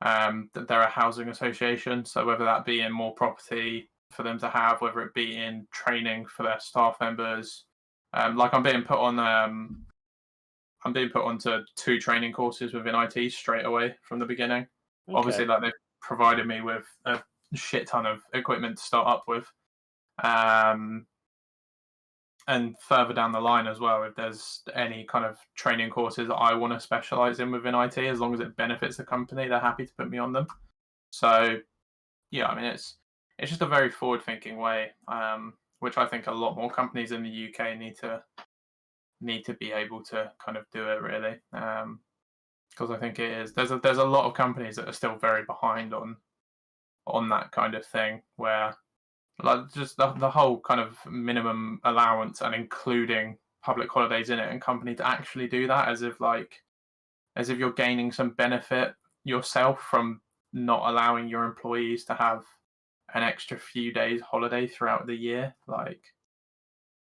they're a housing association, so whether that be in more property for them to have, whether it be in training for their staff members. Like I'm being put onto 2 training courses within IT straight away from the beginning. Okay. Obviously, like they've provided me with a shit ton of equipment to start up with. And further down the line as well, if there's any kind of training courses that I want to specialize in within IT, as long as it benefits the company, they're happy to put me on them. So yeah, I mean it's just a very forward thinking way, which I think a lot more companies in the UK need to be able to kind of do it really, because I think it is there's a lot of companies that are still very behind on that kind of thing, where like just the whole kind of minimum allowance and including public holidays in it, and companies actually do that as if you're gaining some benefit yourself from not allowing your employees to have an extra few days holiday throughout the year. Like,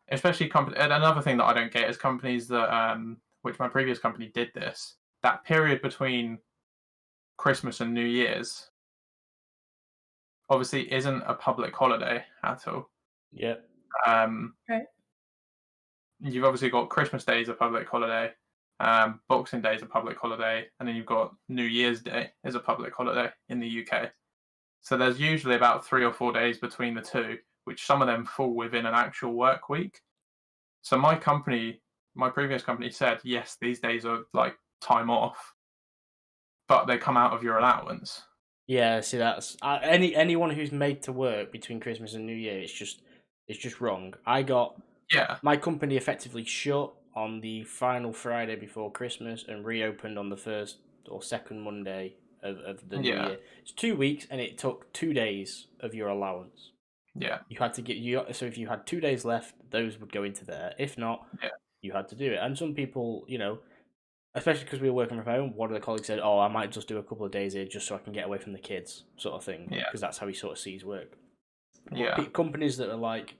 especially and another thing that I don't get is companies that which my previous company did this, that period between Christmas and New Year's obviously isn't a public holiday at all. Yep. Right. You've obviously got Christmas Day as a public holiday, Boxing Day is a public holiday, and then you've got New Year's Day as a public holiday in the UK. So there's usually about 3 or 4 days between the two, which some of them fall within an actual work week. So my previous company said, yes, these days are like time off, but they come out of your allowance. Yeah, see, that's anyone who's made to work between Christmas and New Year. It's just wrong. My company effectively shut on the final Friday before Christmas and reopened on the first or second Monday of the New Year. It's 2 weeks, and it took 2 days of your allowance. Yeah. You had to so if you had 2 days left, those would go into there. If not, you had to do it. And some people, especially because we were working from home, one of the colleagues said, "Oh, I might just do a couple of days here just so I can get away from the kids," sort of thing. Yeah. Because that's how he sort of sees work. Yeah. But companies that are like,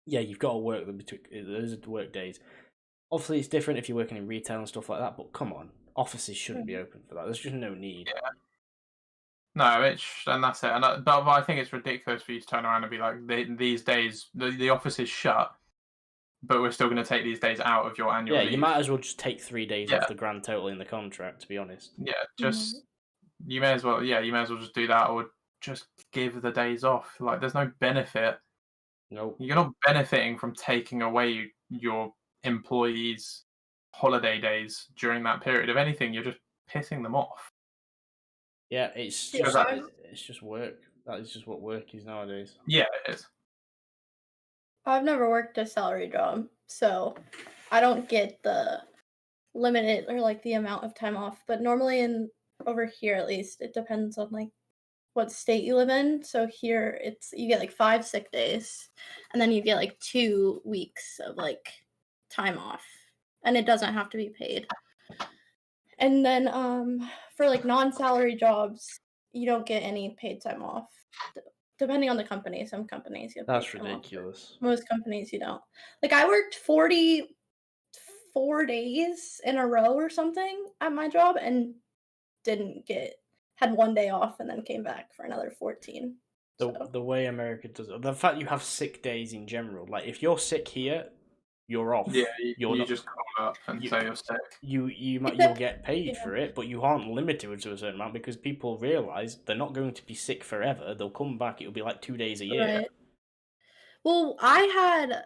yeah, you've got to work them between those are work days. Obviously, it's different if you're working in retail and stuff like that. But come on, offices shouldn't be open for that. There's just no need. Yeah. No, and that's it. But I think it's ridiculous for you to turn around and be like, these days the office is shut, but we're still going to take these days out of your annual leave. You might as well just take 3 days off the grand total in the contract, to be honest. Yeah, you may as well just do that, or just give the days off. Like, there's no benefit. Nope. You're not benefiting from taking away your employees' holiday days during that period. If anything, you're just pissing them off. Yeah, it's just work. That is just what work is nowadays. Yeah, it is. I've never worked a salary job, so I don't get the limited or like the amount of time off. But normally over here at least, it depends on like what state you live in. So here you get like 5 sick days, and then you get like 2 weeks of like time off, and it doesn't have to be paid. And then for like non-salary jobs, you don't get any paid time off. Depending on the company, some companies you have That's paid time ridiculous. off. Most companies you don't. Like I worked 44 days in a row or something at my job and had 1 day off and then came back for another 14. The way America does it, the fact you have sick days in general, like if you're sick here, you're off. Yeah, you just call up and say you're sick. You'll get paid for it, but you aren't limited to a certain amount because people realize they're not going to be sick forever. They'll come back. It'll be like 2 days a year. Right. Well, I had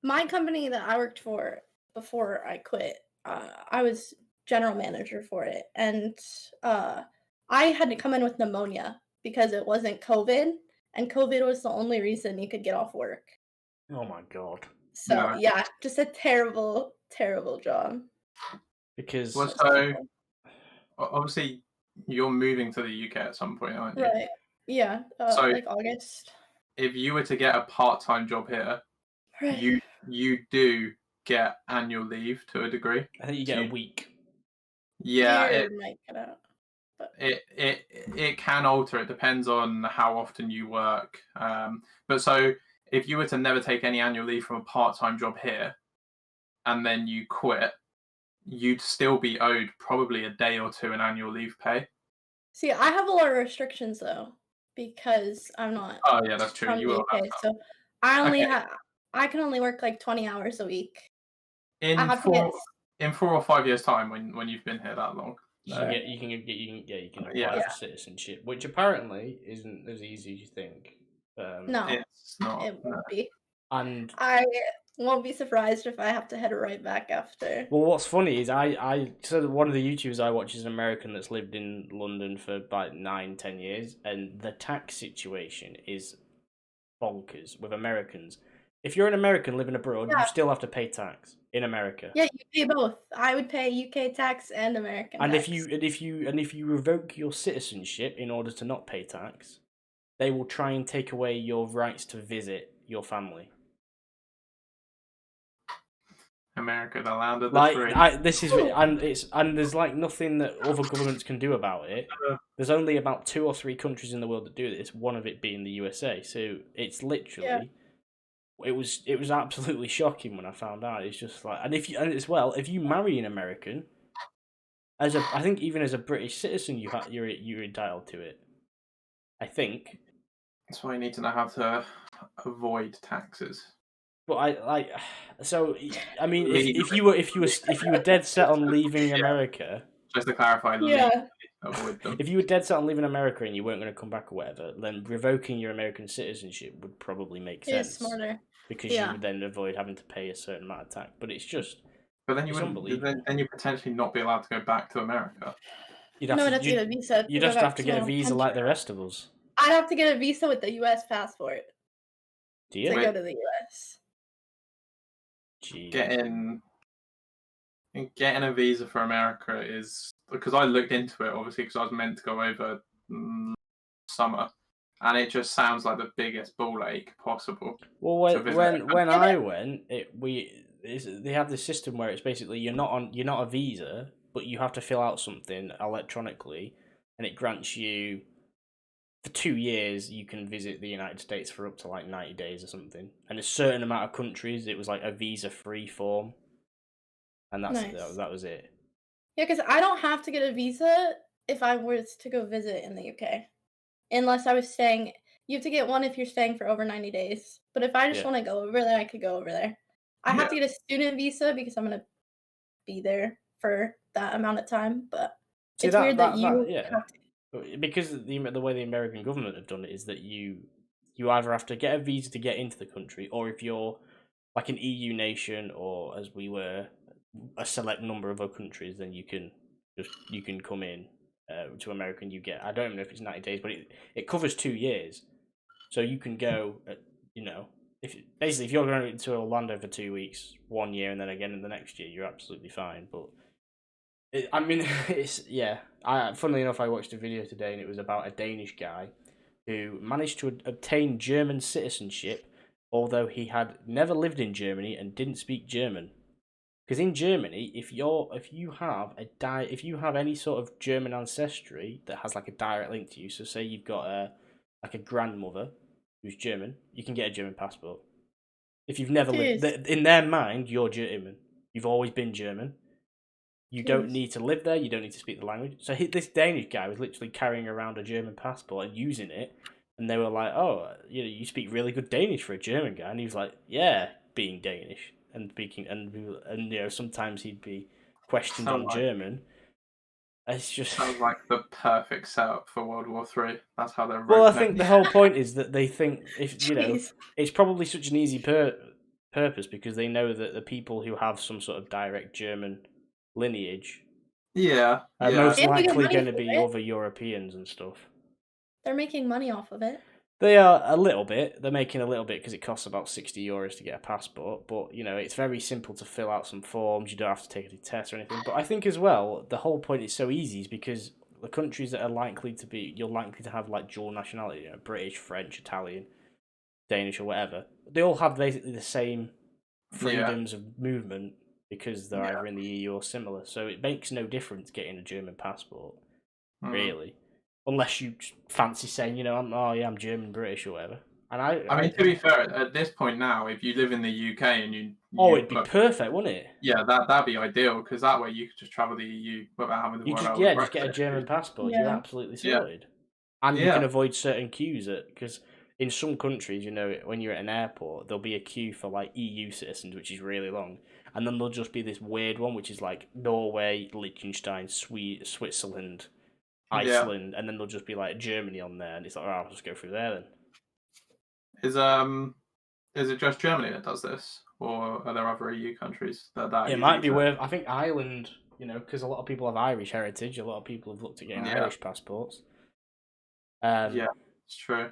my company that I worked for before I quit. I was general manager for it, and I had to come in with pneumonia because it wasn't COVID, and COVID was the only reason you could get off work. Oh my god. So yeah, just a terrible, terrible job. Because so obviously you're moving to the UK at some point, aren't you? Right. Yeah. Like August. if you were to get a part-time job here, you do get annual leave to a degree. I think you get a week. Yeah, it might cut out. But it can alter. It depends on how often you work. But so if you were to never take any annual leave from a part-time job here, and then you quit, you'd still be owed probably a day or two in annual leave pay. See, I have a lot of restrictions though because I'm not. Oh yeah, that's true. From You the will have UK, so I Okay. can only work like 20 hours a week. I in have to get. 4 or 5 years time when you've been here that long. You Sure. can apply Yeah. for citizenship, which apparently isn't as easy as you think. No, It's not. it won't be. And I won't be surprised if I have to head right back after. well, what's funny is so one of the YouTubers I watch is an American that's lived in London for about 9-10 years, and the tax situation is bonkers with Americans. If you're an American living abroad, you still have to pay tax in America. Yeah, you pay both. I would pay UK tax and American And tax. if you revoke your citizenship in order to not pay tax, they will try and take away your rights to visit your family. America, the land of the free. And there's like nothing that other governments can do about it. There's only about 2 or 3 countries in the world that do this. One of it being the USA. So it's literally, it was absolutely shocking when I found out. It's just like, and if you marry an American, I think even as a British citizen, you're entitled to it. I think. That's why you need to know how to avoid taxes. But I mean, if you were dead set on leaving America, just to clarify, avoid them. If you were dead set on leaving America and you weren't going to come back or whatever, then revoking your American citizenship would probably make sense. It's smarter because you would then avoid having to pay a certain amount of tax. But it's just, but then you wouldn't. Then you potentially not be allowed to go back to America. You'd have to get a visa. You'd have to get a visa like the rest of us. I'd have to get a visa with the U.S. passport. Do you? To go to the U.S. Jeez. Getting a visa for America is, because I looked into it obviously because I was meant to go over summer, and it just sounds like the biggest ball ache possible. Well, when I went, they have this system where it's basically you're not a visa, but you have to fill out something electronically, and it grants you, for 2 years, you can visit the United States for up to like 90 days or something. And a certain amount of countries, it was like a visa-free form. And that was it. Yeah, because I don't have to get a visa if I was to go visit in the UK. Unless I was staying... You have to get one if you're staying for over 90 days. But if I just want to go over there, I could go over there. I have to get a student visa because I'm going to be there for that amount of time. But it's weird that you have to... Because the way the American government have done it is that you either have to get a visa to get into the country, or if you're like an EU nation, or as we were, a select number of other countries, then you can come in to America and you get, I don't even know if it's 90 days, but it covers 2 years. So you can go, if you're going to Orlando for 2 weeks, 1 year, and then again in the next year, you're absolutely fine. But funnily enough, I watched a video today, and it was about a Danish guy who managed to obtain German citizenship, although he had never lived in Germany and didn't speak German. Because in Germany, if you have any sort of German ancestry that has like a direct link to you, so say you've got a grandmother who's German, you can get a German passport. If you've never lived, in their mind, you're German. You've always been German. You don't need to live there. You don't need to speak the language. So this Danish guy was literally carrying around a German passport and using it, and they were like, "Oh, you speak really good Danish for a German guy." And he was like, "Yeah, being Danish and speaking, and sometimes he'd be questioned on German." It's just sounds like the perfect setup for World War III. That's how they're. Well, I think the whole point is that they think it's probably such an easy purpose because they know that the people who have some sort of direct German lineage are most likely going to be other Europeans and stuff. They're making money off of it. They are a little bit. They're making a little bit because it costs about €60 to get a passport. But it's very simple to fill out some forms. You don't have to take any tests or anything. But I think as well, the whole point is so easy is because the countries that are likely to be, you're likely to have like dual nationality, British, French, Italian. Danish or whatever, they all have basically the same freedoms of movement because they're either in the EU or similar. So it makes no difference getting a German passport, really, unless you fancy saying, I'm German, British, or whatever. And I mean, to be fair, at this point now, if you live in the UK and you it'd be perfect, wouldn't it? Yeah, that'd be ideal because that way you could just travel the EU without having to worry about just get a German passport. Yeah. You're absolutely sorted, and you can avoid certain queues because in some countries, when you're at an airport, there'll be a queue for like EU citizens, which is really long, and then there'll just be this weird one, which is like Norway, Liechtenstein, Switzerland, Iceland, and then there'll just be like Germany on there, and it's like, I'll just go through there then. Is it just Germany that does this, or are there other EU countries that? It might be worth. I think Ireland, because a lot of people have Irish heritage. A lot of people have looked at getting Irish passports. Yeah, it's true.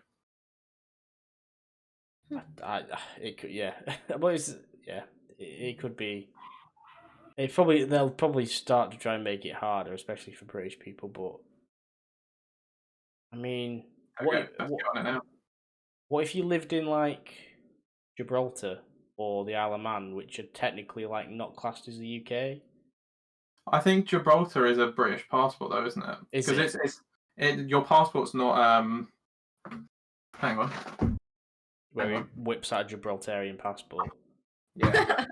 It could, but it could be. They'll probably start to try and make it harder, especially for British people. But I mean, what if you lived in like Gibraltar or the Isle of Man, which are technically like not classed as the UK? I think Gibraltar is a British passport, though, isn't it? Because your passport's not. Hang on. Where he whips out a Gibraltarian passport. Yeah.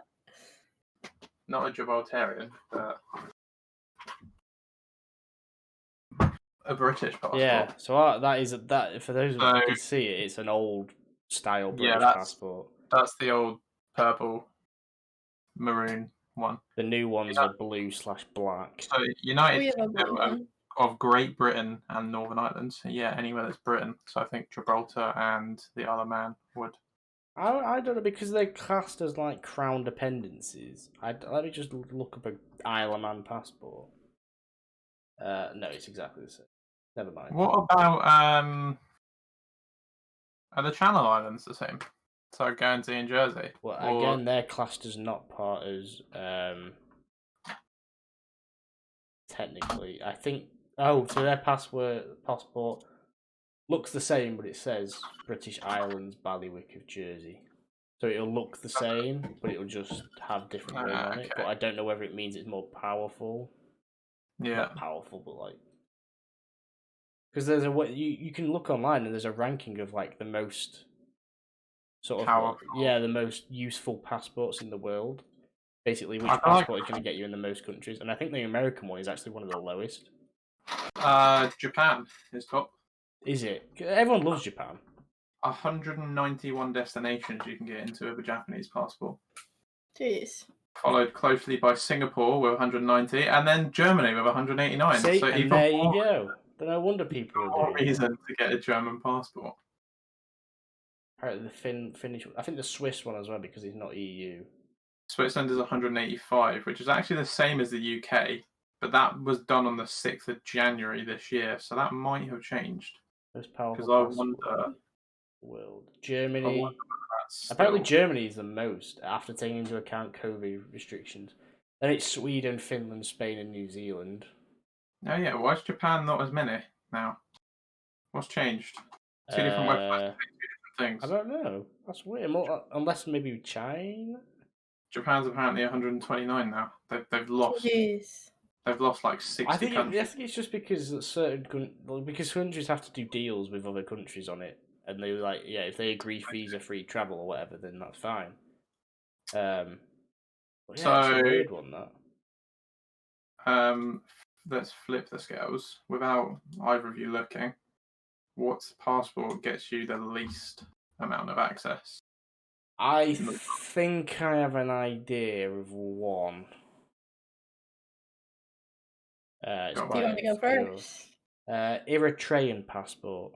Not a Gibraltarian, but a British passport. Yeah, so that is that. For those who can see it, it's an old style British passport. That's the old purple, maroon one. The new ones are blue/black. So United Kingdom of Great Britain and Northern Ireland. So anywhere that's Britain. So I think Gibraltar and the Isle of Man would. I don't know, because they're classed as like crown dependencies. Let me just look up an Isle of Man passport. No, it's exactly the same. Never mind. What about are the Channel Islands the same? So Guernsey and Jersey. Well, again, they're classed as not part as technically. I think. So their passport looks the same, but it says British Islands, Bailiwick of Jersey. So it'll look the same, but it'll just have different words on it. But I don't know whether it means it's more powerful. Yeah. Not powerful, but like. Because there's a way you can look online and there's a ranking of like the most sort of powerful. The most useful passports in the world. Basically, which passport is going to get you in the most countries, and I think the American one is actually one of the lowest. Japan is top. Is it? Everyone loves Japan. 191 destinations you can get into with a Japanese passport. Jeez. Followed closely by Singapore with 190, and then Germany with 189. See, so and even there you go. No wonder people are doing reason to get a German passport. Apparently the Finnish, I think the Swiss one as well, because it's not EU. Switzerland is 185, which is actually the same as the UK, but that was done on the 6th of January this year, so that might have changed. Most powerful because I wonder. World. Germany. Apparently Germany is the most after taking into account COVID restrictions. Then it's Sweden, Finland, Spain, and New Zealand. Oh yeah, why is Japan not as many now? What's changed? Two different websites, two different things. I don't know. That's weird. Unless maybe China. Japan's apparently 129 now. They've lost. Jeez. They've lost like 60 countries. I think it's just because because countries have to do deals with other countries on it, and they like if they agree visa-free travel or whatever, then that's fine. So it's a weird one that. Let's flip the scales without either of you looking. What passport gets you the least amount of access? I think I have an idea of one. Do you want to go first? Eritrean passport.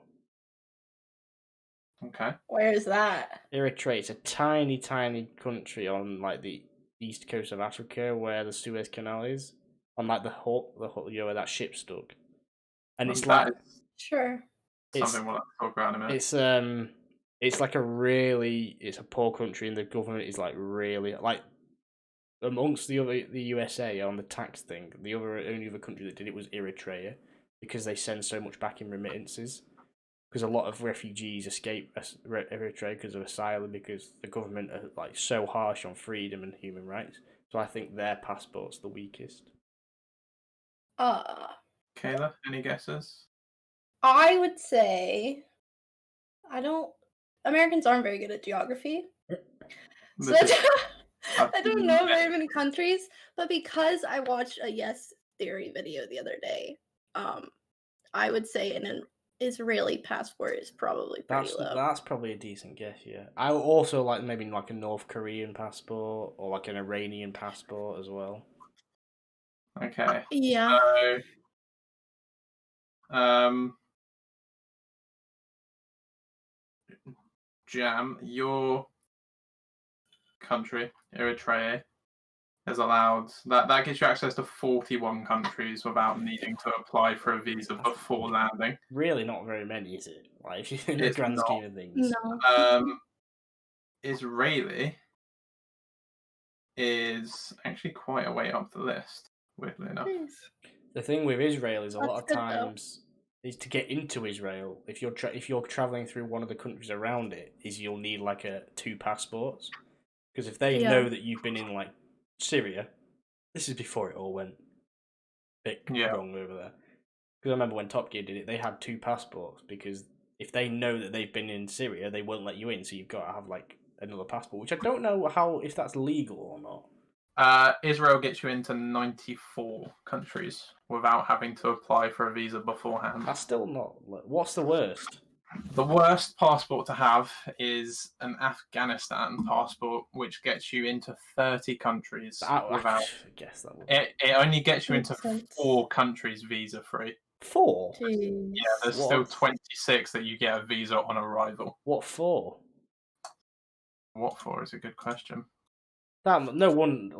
Okay. Where is that? Eritrea. It's a tiny, tiny country on like the east coast of Africa, where the Suez Canal is, on like the hut, where that ship stuck. And it's like sure. Something we'll have to talk about in a minute. It's like it's a poor country, and the government is like really like amongst the USA on the tax thing. The only other country that did it was Eritrea, because they send so much back in remittances. because a lot of refugees escape Eritrea because of asylum, because the government are like so harsh on freedom and human rights. So I think their passport's the weakest. Kayla, any guesses? I would say Americans aren't very good at geography. So I don't know very many countries, but because I watched a Yes Theory video the other day, I would say an Israeli passport is probably pretty low. That's probably a decent guess, yeah. I would also like maybe like a North Korean passport or like an Iranian passport as well. Okay. Yeah. So, Jam, your country, Eritrea, has allowed that gives you access to 41 countries without needing to apply for a visa before landing. Really, not very many, is it? Like, if you in the grand scheme of things. No. Israeli is actually quite a way up the list, weirdly enough. The thing with Israel is a lot of times is to get into Israel. If you're traveling through one of the countries around it, is you'll need like 2 passports, because if they know that you've been in like Syria, this is before it all went wrong over there. Because I remember when Top Gear did it, they had 2 passports, because if they know that they've been in Syria, they won't let you in. So you've got to have like another passport, which I don't know if that's legal or not. Israel gets you into 94 countries without having to apply for a visa beforehand. That's still not. What's the worst? The worst passport to have is an Afghanistan passport, which gets you into 30 countries without. I guess that would. It only gets you into 4 countries visa free. 4? Jeez. Yeah, there's still 26 that you get a visa on arrival. What for? What for is a good question. No wonder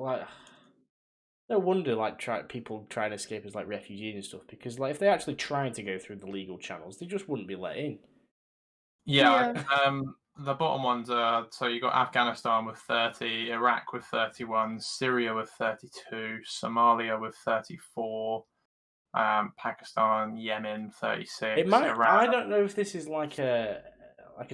people try to escape as like refugees and stuff, because like if they're actually trying to go through the legal channels, they just wouldn't be let in. Yeah. The bottom ones are, so you got Afghanistan with 30, Iraq with 31, Syria with 32, Somalia with 34, Pakistan, Yemen 36. It might. Iran. I don't know if this is like a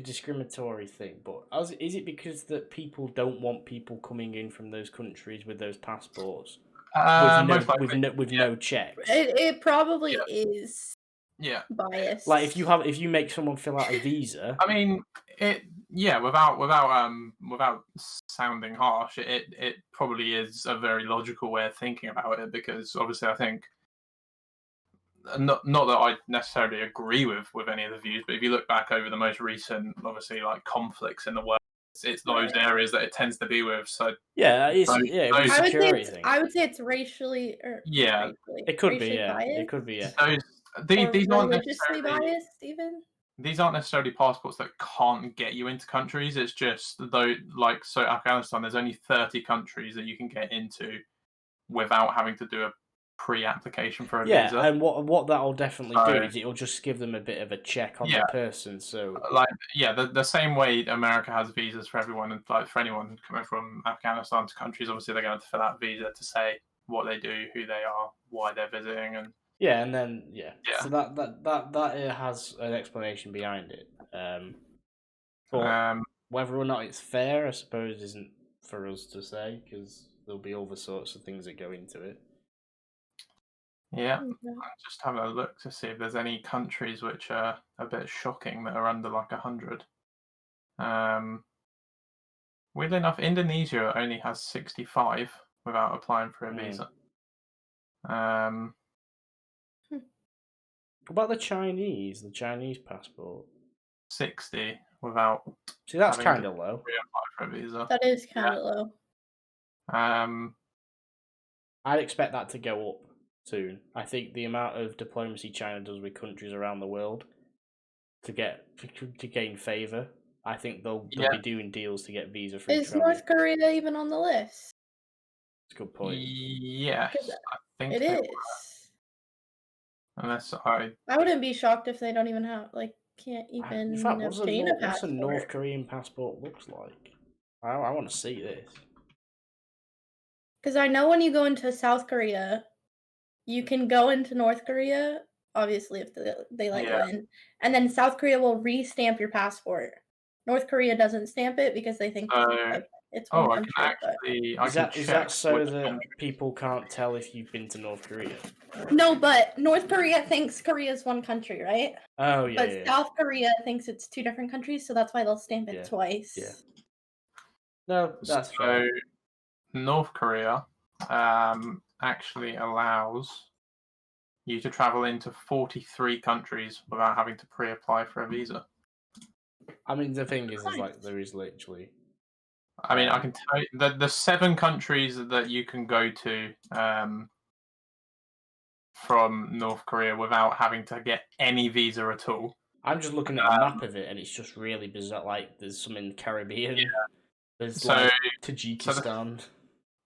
discriminatory thing, but is it because that people don't want people coming in from those countries with those passports with no checks? It probably is. Yeah. Biased. Like if you make someone fill out a visa. I mean, without sounding harsh, it probably is a very logical way of thinking about it, because obviously I think not that I necessarily agree with any of the views, but if you look back over the most recent, obviously, like conflicts in the world, it's those areas that it tends to be with. So yeah, it's security thing. I would say it's racially. It could be. Yeah, biased. It could be. Yeah. These aren't religiously biased, even. These aren't necessarily passports that can't get you into countries. It's just so Afghanistan, there's only 30 countries that you can get into without having to do a pre-application for a visa. Yeah, and what that'll definitely do is it'll just give them a bit of a check on the person. So the same way America has visas for everyone, and like for anyone coming from Afghanistan to countries, obviously they're going to have to fill out a visa to say what they do, who they are, why they're visiting, and and then so that has an explanation behind it. But whether or not it's fair, I suppose, isn't for us to say, because there'll be all the sorts of things that go into it. Yeah, I'm just having a look to see if there's any countries which are a bit shocking that are under like 100. Weirdly enough, Indonesia only has 65 without applying for a visa. What about the Chinese passport? 60 without. See, that's kind of low. Reapply for a visa. That is kind of low. I'd expect that to go up soon. I think the amount of diplomacy China does with countries around the world to gain favour, I think they'll be doing deals to get visa free. Is North Korea even on the list? That's a good point. Yes, I think it is. Unless I wouldn't be shocked if they don't even have can't even obtain a passport. What's a North Korean passport looks like? I want to see this. Because I know when you go into South Korea, you can go into North Korea obviously, if they let you in. And then South Korea will re-stamp your passport. North Korea doesn't stamp it because they think it's one country. Is that so that people can't tell if you've been to North Korea? No, but North Korea thinks Korea is one country, right? Oh, yeah. But South Korea thinks it's two different countries, so that's why they'll stamp it twice. Yeah. No, that's fair. North Korea actually allows you to travel into 43 countries without having to pre-apply for a visa. I mean, the thing is like there is literally. I mean, I can tell you the 7 countries that you can go to from North Korea without having to get any visa at all. I'm just looking at a map of it, and it's just really bizarre. Like, there's some in the Caribbean. Yeah. There's like Tajikistan.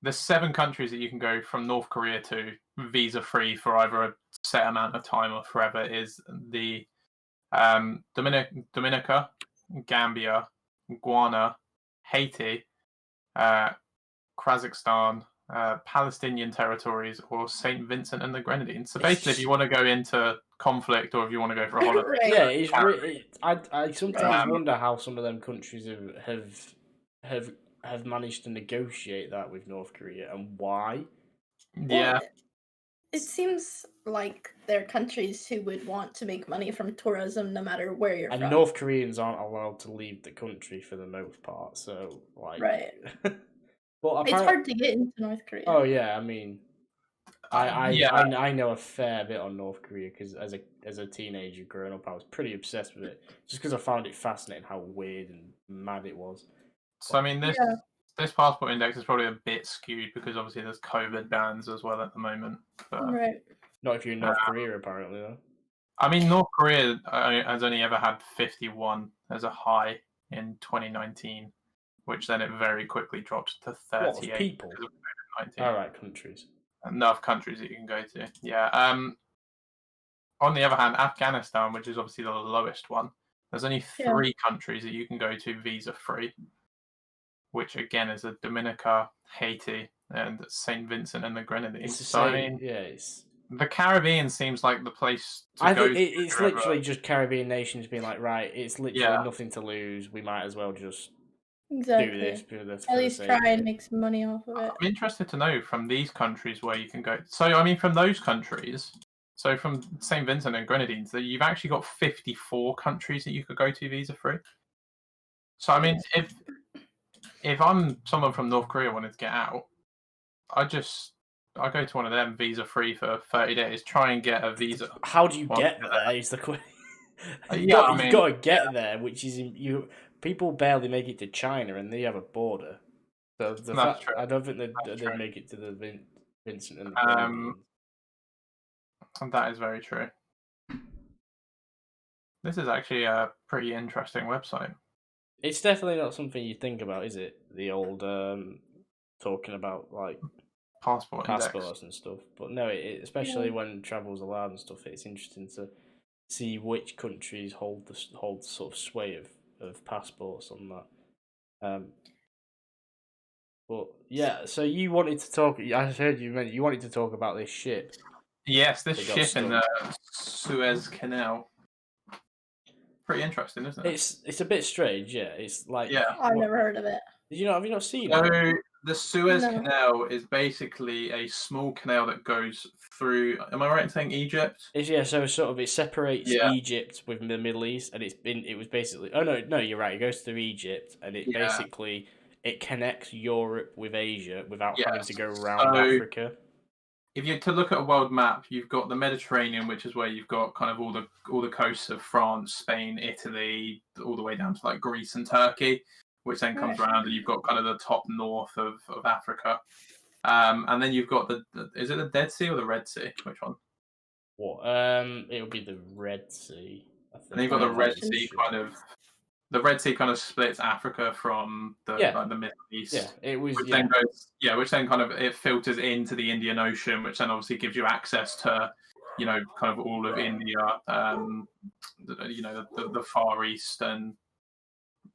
The 7 countries that you can go from North Korea to visa-free for either a set amount of time or forever is the Dominica, Gambia, Guyana, Haiti, Kazakhstan, Palestinian territories, or St. Vincent and the Grenadines. So basically, if you want to go into conflict or if you want to go for a holiday, yeah, it's really. I sometimes wonder how some of them countries have managed to negotiate that with North Korea and why. Yeah. Well, it seems like they're countries who would want to make money from tourism no matter where you're from. And North Koreans aren't allowed to leave the country for the most part, so like. Right. But it's hard to get into North Korea. Oh yeah, I mean, I know a fair bit on North Korea because as a teenager growing up, I was pretty obsessed with it just because I found it fascinating how weird and mad it was. So I mean, this passport index is probably a bit skewed because obviously there's COVID bans as well at the moment. But, right. Not if you're in North Korea, apparently, though. I mean, North Korea has only ever had 51 as a high in 2019, which then it very quickly dropped to 38. What, people? All right, countries. Enough countries that you can go to. Yeah. On the other hand, Afghanistan, which is obviously the lowest one, there's only 3 countries that you can go to visa-free, which again is the Dominica, Haiti, and St. Vincent and the Grenadines. The Caribbean seems like the place to go. I think it's literally just Caribbean nations being like, right, it's literally nothing to lose. We might as well just do this. At least try and make some money off of it. I'm interested to know from these countries where you can go. So, I mean, from those countries, so from St. Vincent and Grenadines, that you've actually got 54 countries that you could go to visa-free. So, I mean, if I'm someone from North Korea wanting to get out, I go to one of them visa-free for 30 days, try and get a visa. How do you get there is the question. You've got to get there, which is people barely make it to China and they have a border. So I don't think they'd make it to the Vincent and the Grenadines. That is very true. This is actually a pretty interesting website. It's definitely not something you think about, is it? The old talking about like passports and stuff. But no, especially when travel's allowed and stuff, it's interesting to see which countries hold sort of sway of passports on that. But yeah, so you wanted to talk. I heard you wanted to talk about this ship. Yes, this ship in the Suez Canal. Pretty interesting, isn't it? It's a bit strange, yeah. It's like I've never heard of it. Have you not seen it? The Suez Canal is basically a small canal that goes through. Am I right in saying Egypt? So sort of it separates Egypt with the Middle East, and it was basically. Oh no, you're right. It goes through Egypt, and it basically it connects Europe with Asia without having to go around Africa. If you're to look at a world map, you've got the Mediterranean, which is where you've got kind of all the coasts of France, Spain, Italy, all the way down to like Greece and Turkey, which then comes around, and you've got kind of the top north of Africa. And then you've got is it the Dead Sea or the Red Sea? Which one? What? It'll be the Red Sea, I think. And then you've got the Red Sea kind of. The Red Sea kind of splits Africa from the Middle East. Yeah, it was. Which then kind of it filters into the Indian Ocean, which then obviously gives you access to, kind of all of India, the Far East and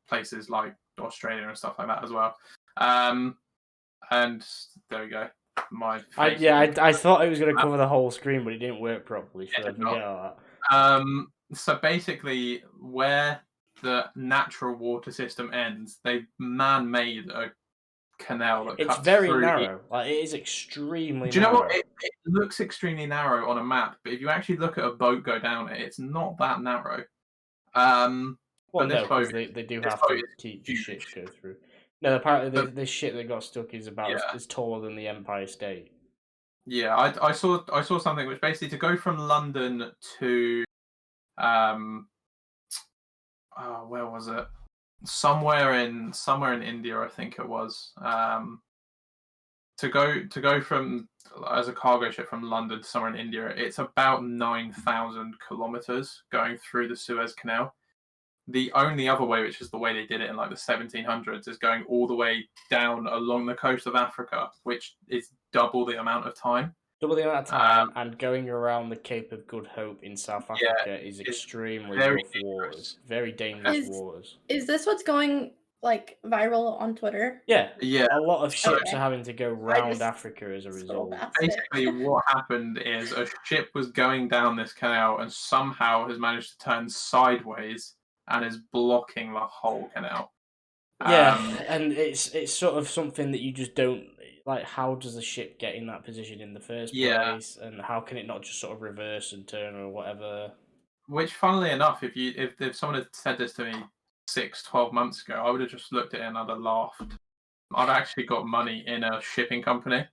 places like Australia and stuff like that as well. And there we go. my face. I thought it was going to cover the whole screen, but it didn't work properly, so I forget all that. So basically, where the natural water system ends, they man-made a canal that it's cuts very through. narrow. Like, it is extremely. Do you know narrow. what? It looks extremely narrow on a map, but if you actually look at a boat go down it, it's not that narrow. Well, no, because they do have to keep the ships go through. No, apparently this ship that got stuck is is taller than the Empire State. Yeah, I saw something which basically to go from London to where was it? Somewhere in India, I think it was. To go from as a cargo ship from London to somewhere in India, it's about 9,000 kilometers going through the Suez Canal. The only other way, which is the way they did it in like the 1700s, is going all the way down along the coast of Africa, which is double the amount of time. Double the amount of time, and going around the Cape of Good Hope in South Africa is extremely rough waters, very dangerous waters. Is this what's going like viral on Twitter? Yeah. A lot of ships are having to go round Africa as a result. Basically, what happened is a ship was going down this canal and somehow has managed to turn sideways and is blocking the whole canal. Yeah, and it's sort of something that you just don't like. How does a ship get in that position in the first place, and how can it not just sort of reverse and turn or whatever? Which, funnily enough, if someone had said this to me 12 months ago, I would have just looked at it and I'd have laughed. I've actually got money in a shipping company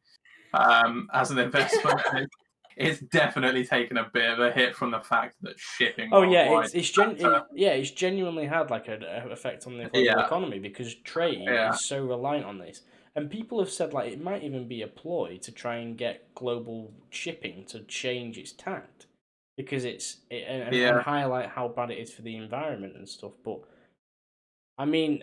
as an investment. It's definitely taken a bit of a hit from the fact that shipping. Oh yeah, it's genuinely had like an effect on the global economy because trade is so reliant on this. And people have said like it might even be a ploy to try and get global shipping to change its tact because and highlight how bad it is for the environment and stuff. But I mean,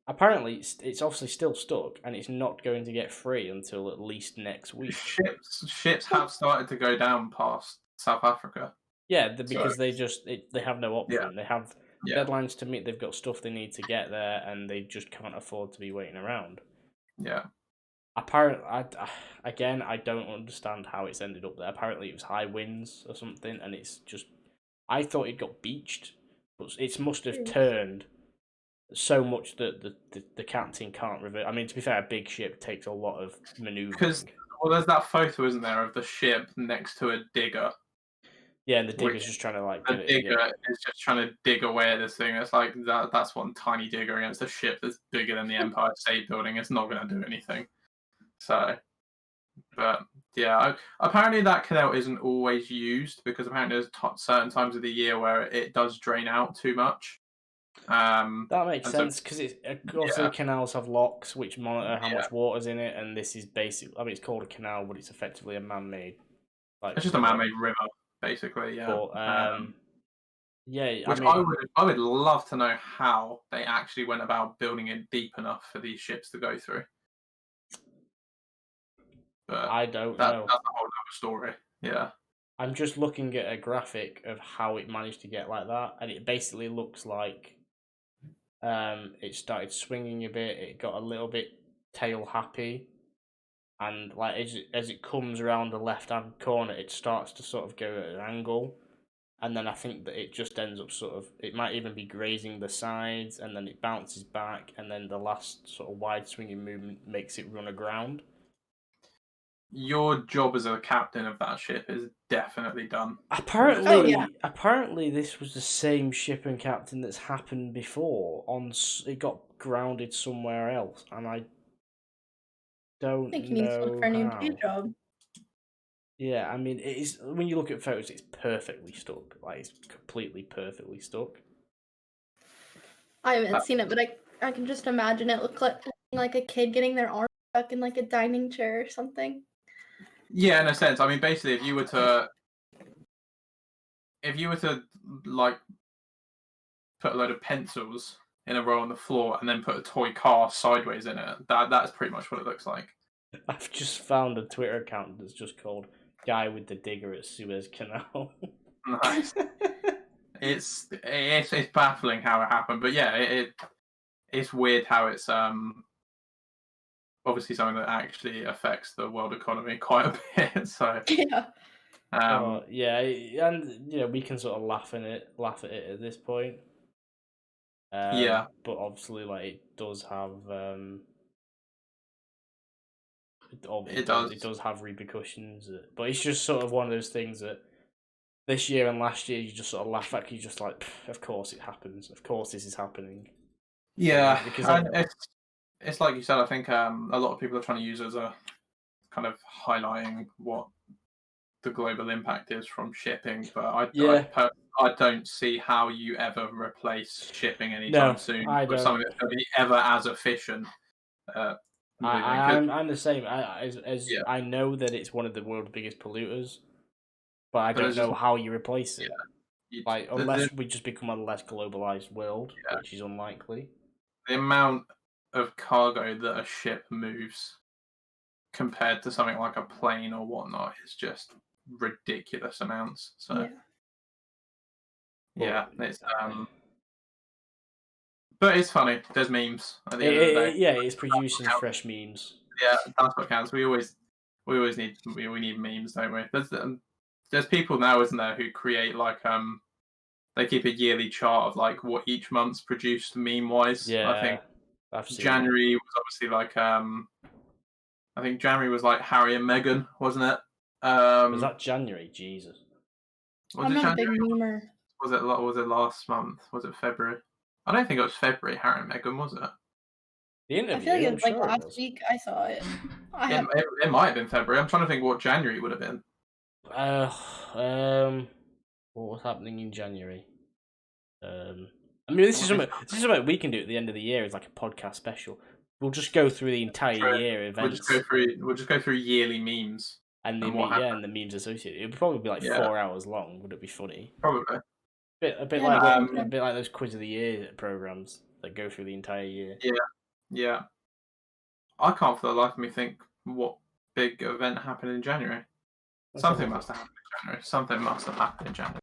apparently it's obviously still stuck and it's not going to get free until at least next week. Ships have started to go down past South Africa. Yeah, because they have no option. They have deadlines to meet. They've got stuff they need to get there, and they just can't afford to be waiting around. Yeah. Apparently, I don't understand how it's ended up there. Apparently, it was high winds or something, and it's just. I thought it got beached, but it must have turned so much that the captain can't revert. I mean, to be fair, a big ship takes a lot of maneuvering. Because there's that photo, isn't there, of the ship next to a digger. Yeah, and the digger's just trying to is just trying to dig away at this thing. It's like that's one tiny digger against a ship that's bigger than the Empire State Building. It's not going to do anything. So, but yeah, apparently that canal isn't always used because apparently there's certain times of the year where it does drain out too much. That makes sense because also canals have locks which monitor how much water's in it, and this is basically. I mean, it's called a canal, but it's effectively a man-made. It's just a man-made river. Basically, yeah. But, which I would love to know how they actually went about building it deep enough for these ships to go through. But I don't know. That's a whole other story. Yeah. I'm just looking at a graphic of how it managed to get like that, and it basically looks like it started swinging a bit. It got a little bit tail happy. And like as it comes around the left-hand corner, it starts to sort of go at an angle, and then I think that it just ends up sort of. It might even be grazing the sides, and then it bounces back, and then the last sort of wide swinging movement makes it run aground. Your job as a captain of that ship is definitely done. Apparently, this was the same ship and captain that's happened before. It got grounded somewhere else, and I think he needs to look for a new day job. Yeah, I mean, it is when you look at photos, it's perfectly stuck. Like it's completely perfectly stuck. I haven't seen it, but I can just imagine it look like a kid getting their arm stuck in like a dining chair or something. Yeah, in a sense. I mean, basically, if you were to like put a load of pencils in a row on the floor and then put a toy car sideways in it, that's pretty much what it looks like. I've just found a Twitter account that's just called "Guy with the Digger at Suez Canal." Nice. It's baffling how it happened, but yeah, it's weird how it's obviously something that actually affects the world economy quite a bit. So Yeah. yeah, and we can sort of laugh at it at this point. Yeah. But obviously, like, it does have it does have repercussions. But it's just sort of one of those things that this year and last year you just sort of laugh at. You're just like, of course it happens. Of course this is happening. Yeah, because and it's like you said. I think a lot of people are trying to use it as a kind of highlighting what the global impact is from shipping, but I don't see how you ever replace shipping anytime soon with something that's going to be ever as efficient. I'm the same. I know that it's one of the world's biggest polluters, but I don't know how you replace it. Unless we just become a less globalized world, which is unlikely. The amount of cargo that a ship moves compared to something like a plane or whatnot is just ridiculous amounts. So it's but it's funny. There's memes at the end of the day. Yeah, it's producing fresh memes. Yeah, that's what counts. We need memes, don't we? There's people now, isn't there, who create like they keep a yearly chart of like what each month's produced meme wise. Yeah, I think I've seen January was obviously like I think January was like Harry and Meghan, wasn't it? Was that January? Jesus. I'm not a big memer. Was it last month? Was it February? I don't think it was February, Harry and Meghan, was it? The interview, I feel like it was like last week I saw it. It might have been February. I'm trying to think what January would have been. What was happening in January? I mean, this is something we can do at the end of the year. It's like a podcast special. We'll just go through the entire year events. We'll just go through yearly memes. And the memes associated. It would probably be like 4 hours long. Would it be funny? Probably. A bit like those quiz of the year programs that go through the entire year. Yeah. I can't for the life of me think what big event happened in January. Something must have happened in January.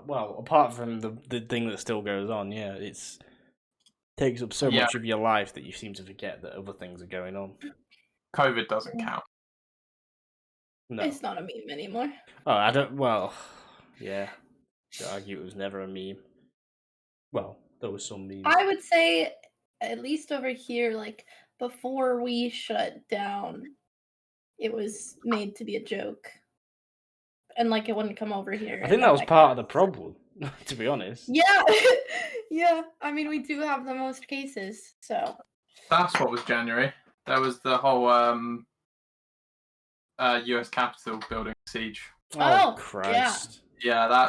Well, apart from the thing that still goes on, it's takes up so much of your life that you seem to forget that other things are going on. COVID doesn't count. No. It's not a meme anymore. Oh, I don't. Well, yeah. To argue it was never a meme. Well, there was some memes. I would say, at least over here, like before we shut down, it was made to be a joke, and like it wouldn't come over here. I think that was part of the problem, to be honest. Yeah, yeah. I mean, we do have the most cases, so. That's what was January. There was the whole U.S. Capitol building siege. Oh Christ! Yeah, that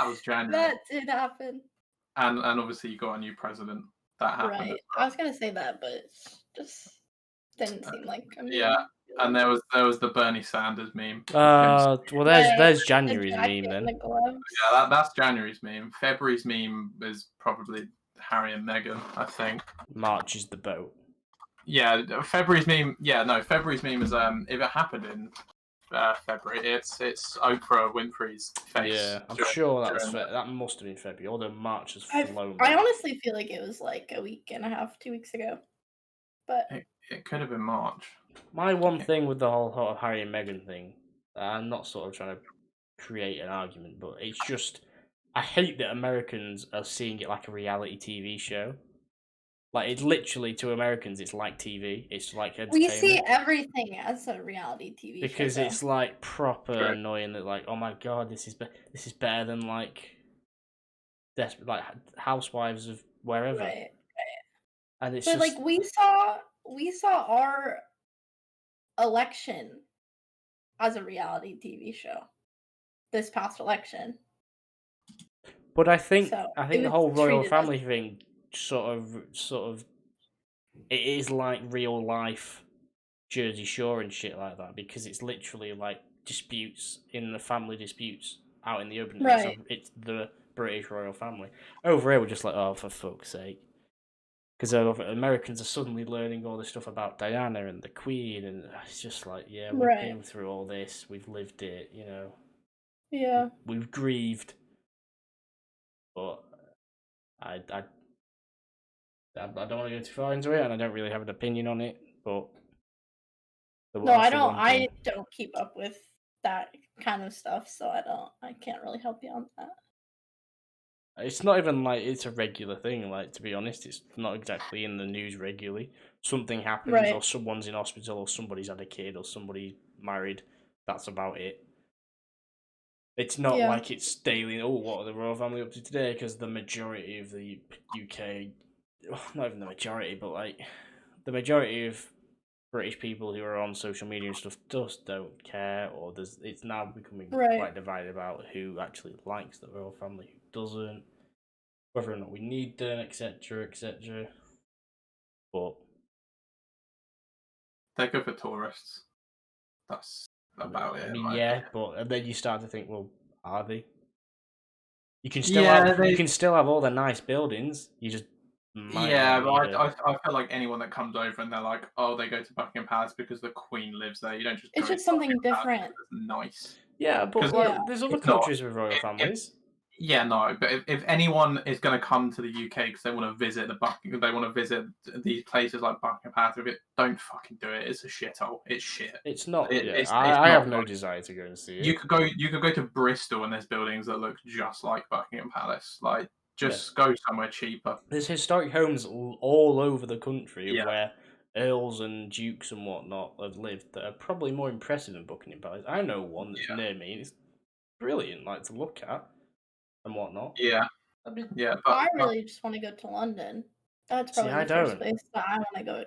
was January. That did happen. And obviously you got a new president. That happened. Right. I was gonna say that, but it just didn't seem like a meme. Yeah, and there was the Bernie Sanders meme. Well, there's January's meme then. Yeah, that's January's meme. February's meme is probably Harry and Meghan, I think. March is the boat. Yeah, February's meme. Yeah, no, February's meme is if it happened in February, it's Oprah Winfrey's face. Yeah, I'm sure that must have been February. Although March has flown. I honestly feel like it was like a week and a half, 2 weeks ago, but it could have been March. My one thing with the whole Harry and Meghan thing, I'm not sort of trying to create an argument, but it's just I hate that Americans are seeing it like a reality TV show. Like, it's literally, to Americans, it's like TV. It's like entertainment. We see everything as a reality TV show. Because it's, like, proper annoying that, like, oh my god, this is better than, like Housewives of wherever. Right. And it's but, just... like, we saw our election as a reality TV show. This past election. But I think the whole royal family thing... sort of it is like real life Jersey Shore and shit like that, because it's literally like disputes in the family disputes out in the open. Right. It's the British royal family. Over here we're just like, oh, for fuck's sake. Because Americans are suddenly learning all this stuff about Diana and the Queen, and it's just like, yeah, we've been through all this, we've lived it, you know. Yeah. We've grieved. But I I don't want to go too far into it, and I don't really have an opinion on it. But no, I don't. I don't keep up with that kind of stuff, so I can't really help you on that. It's not even like it's a regular thing. Like, to be honest, it's not exactly in the news regularly. Something happens, or someone's in hospital, or somebody's had a kid, or somebody married. That's about it. It's not like it's daily. Oh, what are the royal family up to today? Because the majority of the UK, not even the majority, but like the majority of British people who are on social media and stuff just don't care, or it's now becoming quite divided about who actually likes the royal family, who doesn't, whether or not we need them, etc., etc. But they're good for tourists. That's about it. I mean, yeah, but then you start to think, well, are they? You can still you can still have all the nice buildings. You just but I feel like anyone that comes over and they're like, oh, they go to Buckingham Palace because the Queen lives there. You don't just. It's just something different. Nice. Yeah, but there's other countries with royal families. Yeah, no, but if anyone is going to come to the UK because they want to visit they want to visit these places like Buckingham Palace, don't fucking do it. It's a shithole. It's shit. It's not. I have no desire to go and see it. You could go to Bristol and there's buildings that look just like Buckingham Palace. Like, just go somewhere cheaper. There's historic homes all over the country where earls and dukes and whatnot have lived that are probably more impressive than Buckingham Palace. I know one that's near me. It's brilliant, like, to look at and whatnot. Yeah. I really just want to go to London. That's probably the first place that I want to go.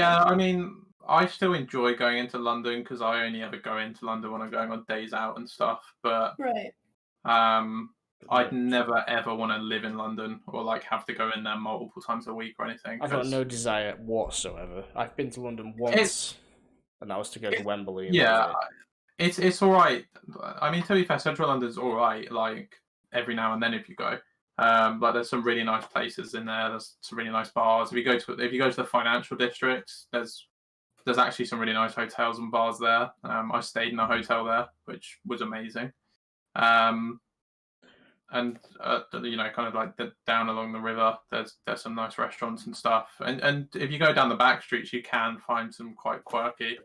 I mean, I still enjoy going into London because I only ever go into London when I'm going on days out and stuff. But I'd never ever want to live in London or like have to go in there multiple times a week or anything. I've got no desire whatsoever. I've been to London once, and that was to go to Wembley. It's all right. I mean, to be fair, Central London's all right. Like, every now and then if you go, but there's some really nice places in there. There's some really nice bars. If you go to the financial districts, there's actually some really nice hotels and bars there. I stayed in a hotel there, which was amazing. And kind of like down along the river, there's some nice restaurants and stuff. And if you go down the back streets, you can find some quite quirky.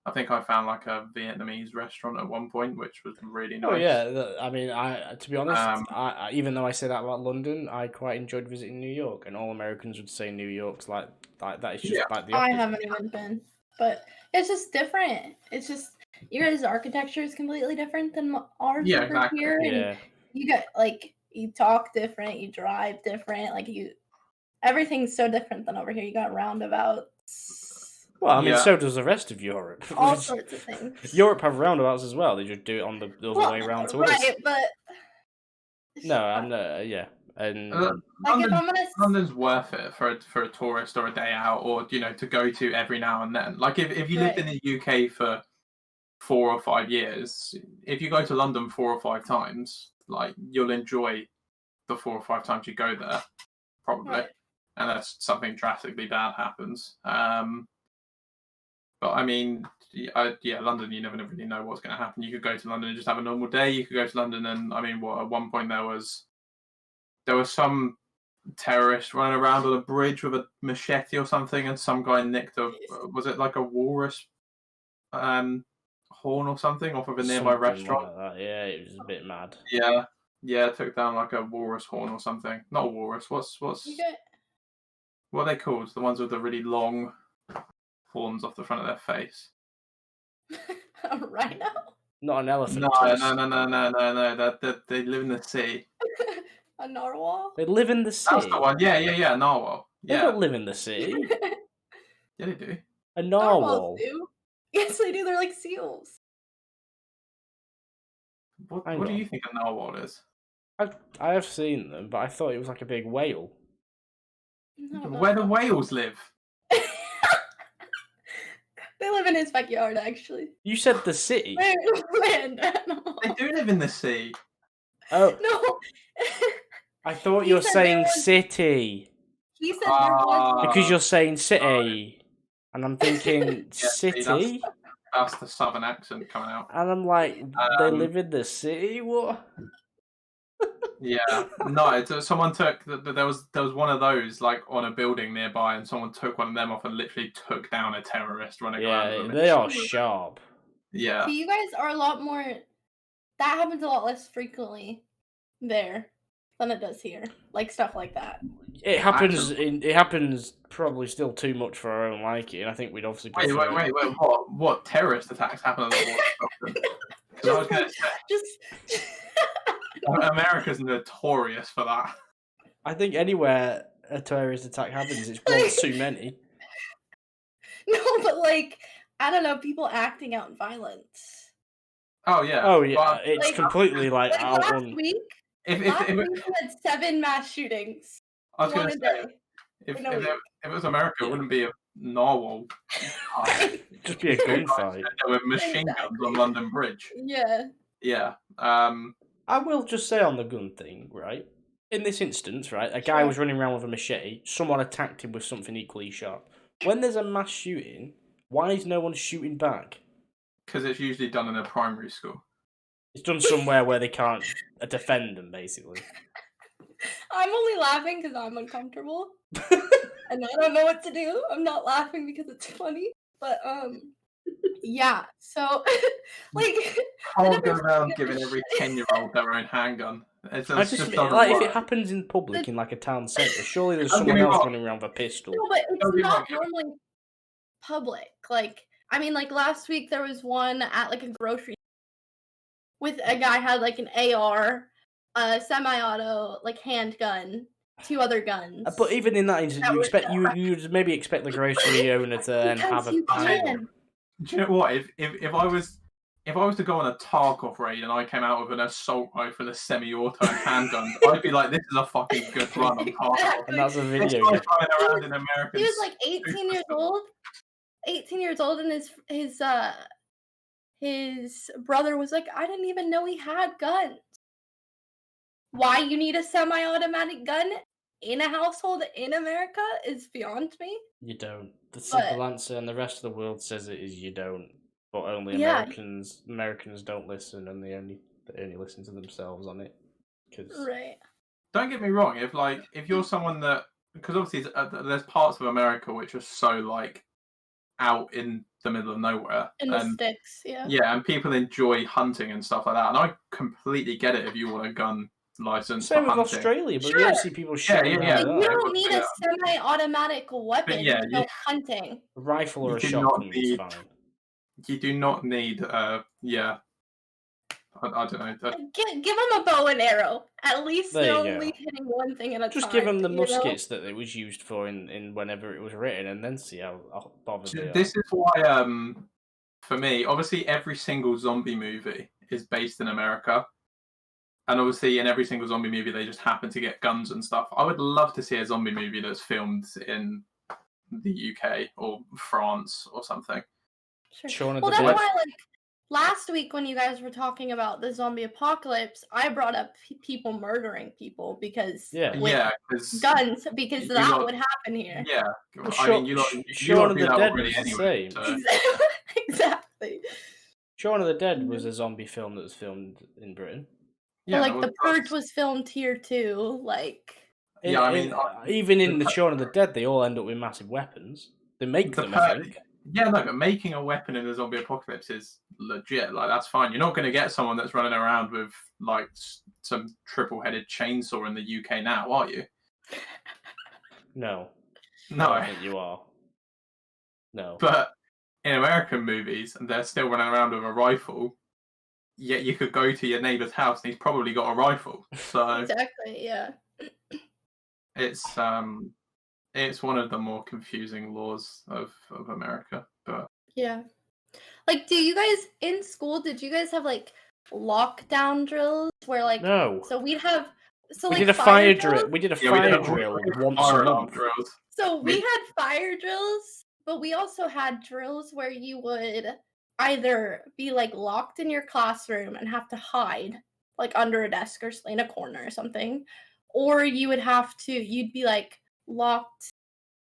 I think I found like a Vietnamese restaurant at one point, which was really nice. Oh yeah, I mean, to be honest, I even though I say that about London, I quite enjoyed visiting New York, and all Americans would say New York's like that is just like the opposite. I haven't even been, but it's just different. It's just you guys' architecture is completely different than ours over here. And you got you talk different, you drive different, everything's so different than over here. You got roundabouts. Well, I mean, so does the rest of Europe. All sorts of things. Europe have roundabouts as well. They just do it on the other way around to us. Right, but no, and and London's worth it for a tourist or a day out, or to go to every now and then. Like if you lived in the UK for 4 or 5 years, if you go to London 4 or 5 times, like you'll enjoy the 4 or 5 times you go there, probably, unless something drastically bad happens. But I mean, London, you never really know what's going to happen. You could go to London and just have a normal day. You could go to London and, I mean, at one point there was some terrorist running around on a bridge with a machete or something, and some guy nicked was it like a walrus horn or something off of a nearby restaurant? Like that. Yeah, it was a bit mad. Yeah, took down like a walrus horn or something. Not a walrus. What are they called? The ones with the really long horns off the front of their face. A rhino? Not an elephant. No. They live in the sea. A narwhal? They live in the sea. That's the one. Yeah, narwhal. They don't live in the sea. Yeah, they do. A narwhal. Narwhals do. Yes, they do. They're like seals. What do you think a narwhal is? I have seen them, but I thought it was like a big whale. Where do whales live? They live in his backyard, actually. You said the city. Land animal. They do live in the sea. Oh. No. I thought you were saying city. He said there was. Because you're saying city. And I'm thinking city? That's the southern accent coming out. And I'm like, they live in the city? What? Yeah, no. Someone took there was one of those like on a building nearby, and someone took one of them off and literally took down a terrorist running around with Yeah, them. they are sharp. Yeah. So you guys are a lot more. That happens a lot less frequently there than it does here. Like stuff like that. It happens. It happens probably still too much for our own liking. I think we'd obviously prefer. Wait. What terrorist attacks happen a lot more often? Because I was going to say, America's notorious for that. I think anywhere a terrorist attack happens, it's brought too many. No, but like, I don't know, people acting out violence. Oh yeah. But, it's like, completely like out last on. Week, last week we had 7 mass shootings. I was going to say, if it was America, it wouldn't be a narwhal. Just be a gunfight. With machine guns on London Bridge. Yeah. Yeah. I will just say on the gun thing, right? In this instance, right, a guy was running around with a machete. Someone attacked him with something equally sharp. When there's a mass shooting, why is no one shooting back? Because it's usually done in a primary school. It's done somewhere where they can't defend them, basically. I'm only laughing because I'm uncomfortable. And I don't know what to do. I'm not laughing because it's funny. But, yeah. So, like... I'll go around giving every 10-year-old their own handgun. If it happens in public, in like a town centre, surely there's someone else running around with a pistol. No, but it's not normally public. Like, I mean, like last week there was one at like a grocery with a guy had like an AR, a semi-auto, like handgun, 2 other guns. But even in that instance, you'd maybe expect the grocery owner to then have a pistol. Do you know what? If I was to go on a Tarkov raid and I came out with an assault rifle, a semi-auto, and handguns, I'd be like, "This is a fucking good run on Tarkov." And that's a video. It's like running around in American. He was like 18 years old. 18 years old, and his brother was like, "I didn't even know he had guns." Why you need a semi-automatic gun in a household in America is beyond me. You don't. The simple answer, and the rest of the world says it, is you don't. But only Americans don't listen, and they only listen to themselves on it. Right. Don't get me wrong. If you're someone that, because obviously there's parts of America which are so like out in the middle of nowhere, in the sticks, yeah, and people enjoy hunting and stuff like that, and I completely get it if you want a gun license. Same with Australia, but you don't see people shooting. Yeah. You don't need a semi-automatic weapon to go hunting. A rifle or a shotgun is fine. You do not need, I don't know. Give them a bow and arrow. At least they're only hitting one thing at a time. Just give them the muskets that it was used for in whenever it was written, and then see how bothered they are. This is why, for me, obviously every single zombie movie is based in America. And obviously in every single zombie movie, they just happen to get guns and stuff. I would love to see a zombie movie that's filmed in the UK or France or something. Sure. Well, that's why, like, last week when you guys were talking about the zombie apocalypse, I brought up people murdering people because guns, because that would happen here. Yeah, Shaun of the Dead was the same. So. Exactly. Shaun of the Dead was a zombie film that was filmed in Britain. Yeah, but, like, The Purge was filmed here too. Like, even in the Shaun of the Dead, they all end up with massive weapons. They make them, I think. Yeah, no, but making a weapon in a zombie apocalypse is legit. Like, that's fine. You're not going to get someone that's running around with like some triple-headed chainsaw in the UK now, are you? No. I think you are. No. But in American movies, and they're still running around with a rifle. Yet you could go to your neighbour's house and he's probably got a rifle. So exactly, yeah. It's one of the more confusing laws of America, but yeah. Like, do you guys in school? Did you guys have like lockdown drills where like no? So we did a fire drill. We did a fire drill once a month. So we had fire drills, but we also had drills where you would either be like locked in your classroom and have to hide like under a desk or in a corner or something, or you'd be like locked.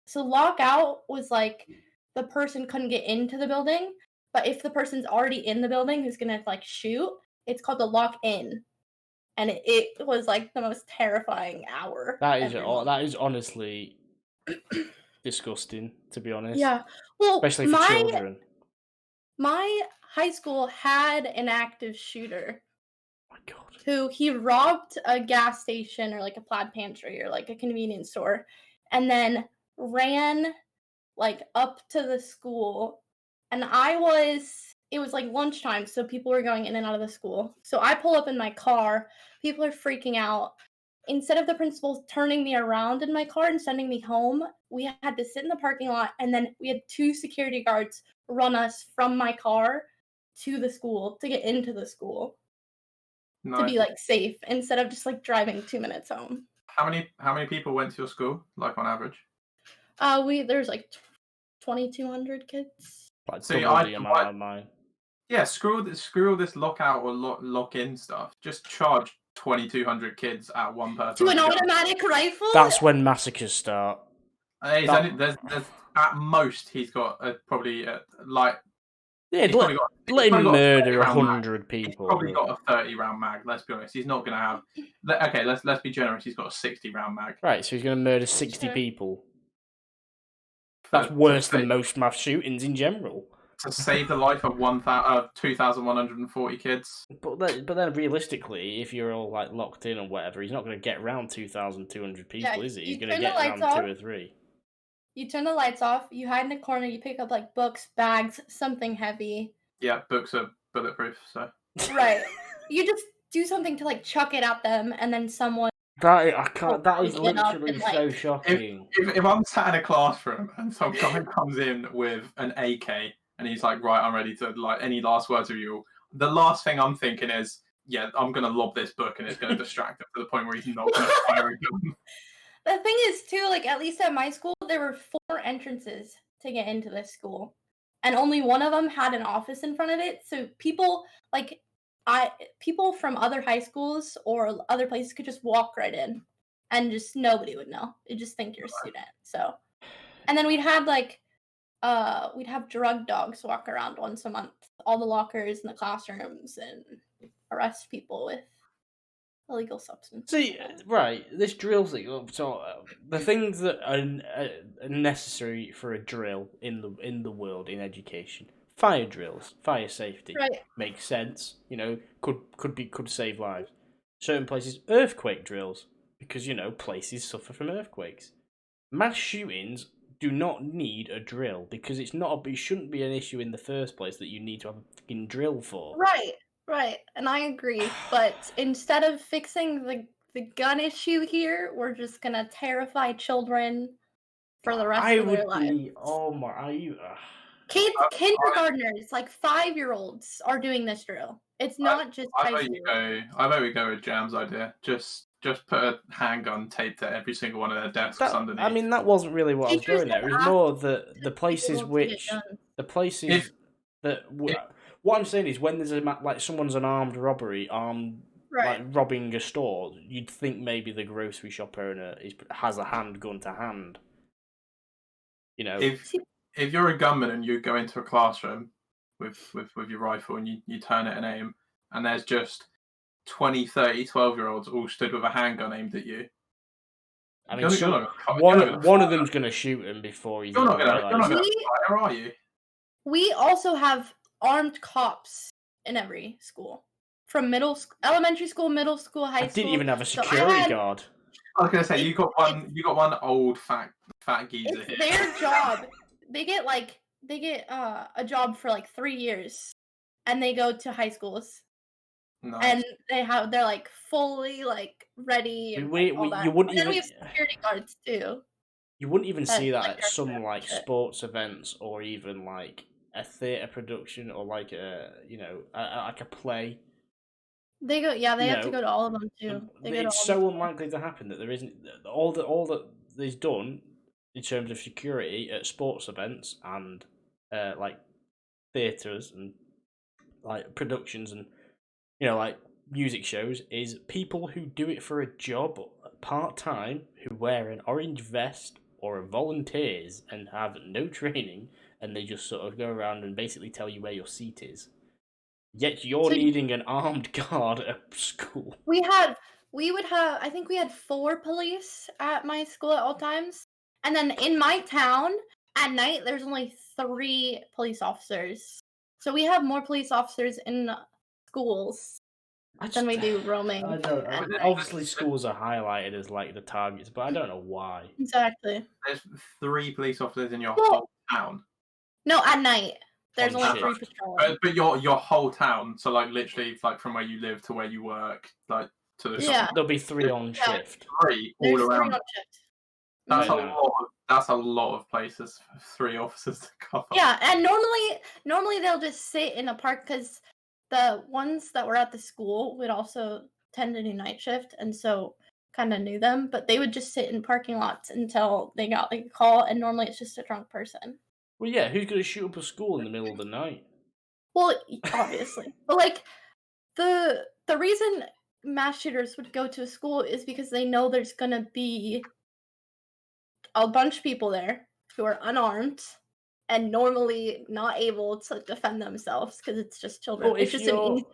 So lockout was like the person couldn't get into the building, but if the person's already in the building who's gonna like shoot, it's called the lock in. and it was like the most terrifying hour. That is honestly disgusting, to be honest. Yeah, well, especially for children. My high school had an active shooter. Oh my God. Who he robbed a gas station or like a plaid pantry or like a convenience store, and then ran like up to the school. And it was like lunchtime, so people were going in and out of the school. So I pull up in my car, people are freaking out. Instead of the principal turning me around in my car and sending me home, we had to sit in the parking lot, and then we had 2 security guards run us from my car to the school to get into the school. Nice. To be like safe instead of just like driving 2 minutes home. How many people went to your school, like on average? There's like 2,200 kids. Like double the amount of mine. Yeah, screw all this lockout or lock-in stuff. Just charge 2,200 kids at one person. To an automatic rifle? That's when massacres start. There's at most he's got probably like. Yeah, let him murder 100 people. He's probably got a 30-round mag. Let's be honest. He's not going to have. Okay, let's be generous. He's got a 60-round mag. Right, so he's going to murder 60 people. That's worse than most mass shootings in general. To save the life of 2,140 kids. But then realistically, if you're all like locked in or whatever, he's not going to get around 2,200 people, is he? He's going to get around 2 or 3. You turn the lights off, you hide in a corner, you pick up like books, bags, something heavy. Yeah, books are bulletproof, so. Right. You just do something to like chuck it at them, and then someone. That is literally so shocking. If I'm sat in a classroom and some guy comes in with an AK and he's like, right, I'm ready to, like, any last words of you, the last thing I'm thinking is, yeah, I'm going to lob this book and it's going to distract him to the point where he's not going to fire a gun. The thing is, too, like, at least at my school, there were 4 entrances to get into this school. And only one of them had an office in front of it. So people from other high schools or other places could just walk right in. And just nobody would know. You'd just think you're a student. So, and then we'd have, like, we'd have drug dogs walk around once a month. All the lockers in the classrooms and arrest people with illegal substance. See, right, this drill thing. So the things that are necessary for a drill in the world in education: fire drills, fire safety, right. Makes sense. You know, could save lives. Certain places, earthquake drills, because places suffer from earthquakes. Mass shootings do not need a drill because it shouldn't be an issue in the first place that you need to have a fucking drill for. Right, and I agree, but instead of fixing the gun issue here, we're just gonna terrify children for the rest of their lives. Oh my, are you? Kids, kindergartners, like 5-year-olds, are doing this drill. It's not just high school. I bet we go with Jam's idea. Just put a handgun taped to every single one of their desks underneath. I mean, that wasn't really what I was going there. It was more the places what I'm saying is when there's someone's an armed robbery, like robbing a store, you'd think maybe the grocery shop owner has a handgun to hand. If you're a gunman and you go into a classroom with your rifle and you turn it and aim, and there's just 20, 30, 12-year-olds all stood with a handgun aimed at you. I mean, one of them's going to shoot him before he's... You're not going to fire, are you? We also have armed cops in every school. From elementary school, middle school, high school. I didn't even have a security guard. I was going to say, you got one old fat geezer here. It's their job. They get a job for like 3 years, and they go to high schools. Nice. And they're like fully like ready. And you wouldn't even. We have security guards too. You wouldn't even see that at some like sports events or even like a theatre production or like like a play. They go, yeah. They have to go to all of them too. It's so unlikely to happen that there isn't all that is done in terms of security at sports events and like theatres and like productions and like music shows is people who do it for a job part-time, who wear an orange vest or are volunteers and have no training, and they just sort of go around and basically tell you where your seat is. Yet you're needing an armed guard at school. We would have, I think we had 4 police at my school at all times. And then in my town, at night, there's only 3 police officers. So we have more police officers in schools than we do roaming. I don't know. Obviously, schools are highlighted as like the targets, but I don't know why. Exactly. There's 3 police officers in your whole town. No, at night. There's only 3 patrols. But your whole town, so like literally like from where you live to where you work, like to the Yeah. There'll be 3 on shift. 3 all around. 3 on shift. That's a lot of places for 3 officers to cover. Yeah, and normally they'll just sit in a park because the ones that were at the school would also tend to do night shift, and so kind of knew them. But they would just sit in parking lots until they got like a call, and normally it's just a drunk person. Well, yeah, who's going to shoot up a school in the middle of the night? Well, obviously, but like the reason mass shooters would go to a school is because they know there's gonna be a bunch of people there who are unarmed and normally not able to defend themselves because it's just children. Well, it's just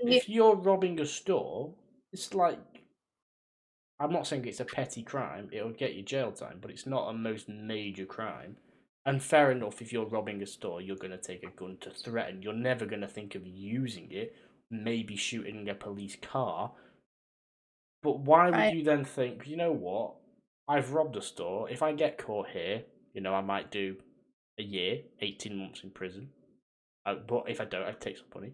if you're robbing a store, it's like, I'm not saying it's a petty crime, it'll get you jail time, but it's not a most major crime. And fair enough, if you're robbing a store, you're going to take a gun to threaten. You're never going to think of using it, maybe shooting a police car. But why would you then think, you know what, I've robbed a store, if I get caught here, I might do a year, 18 months in prison. But if I don't, I take some money.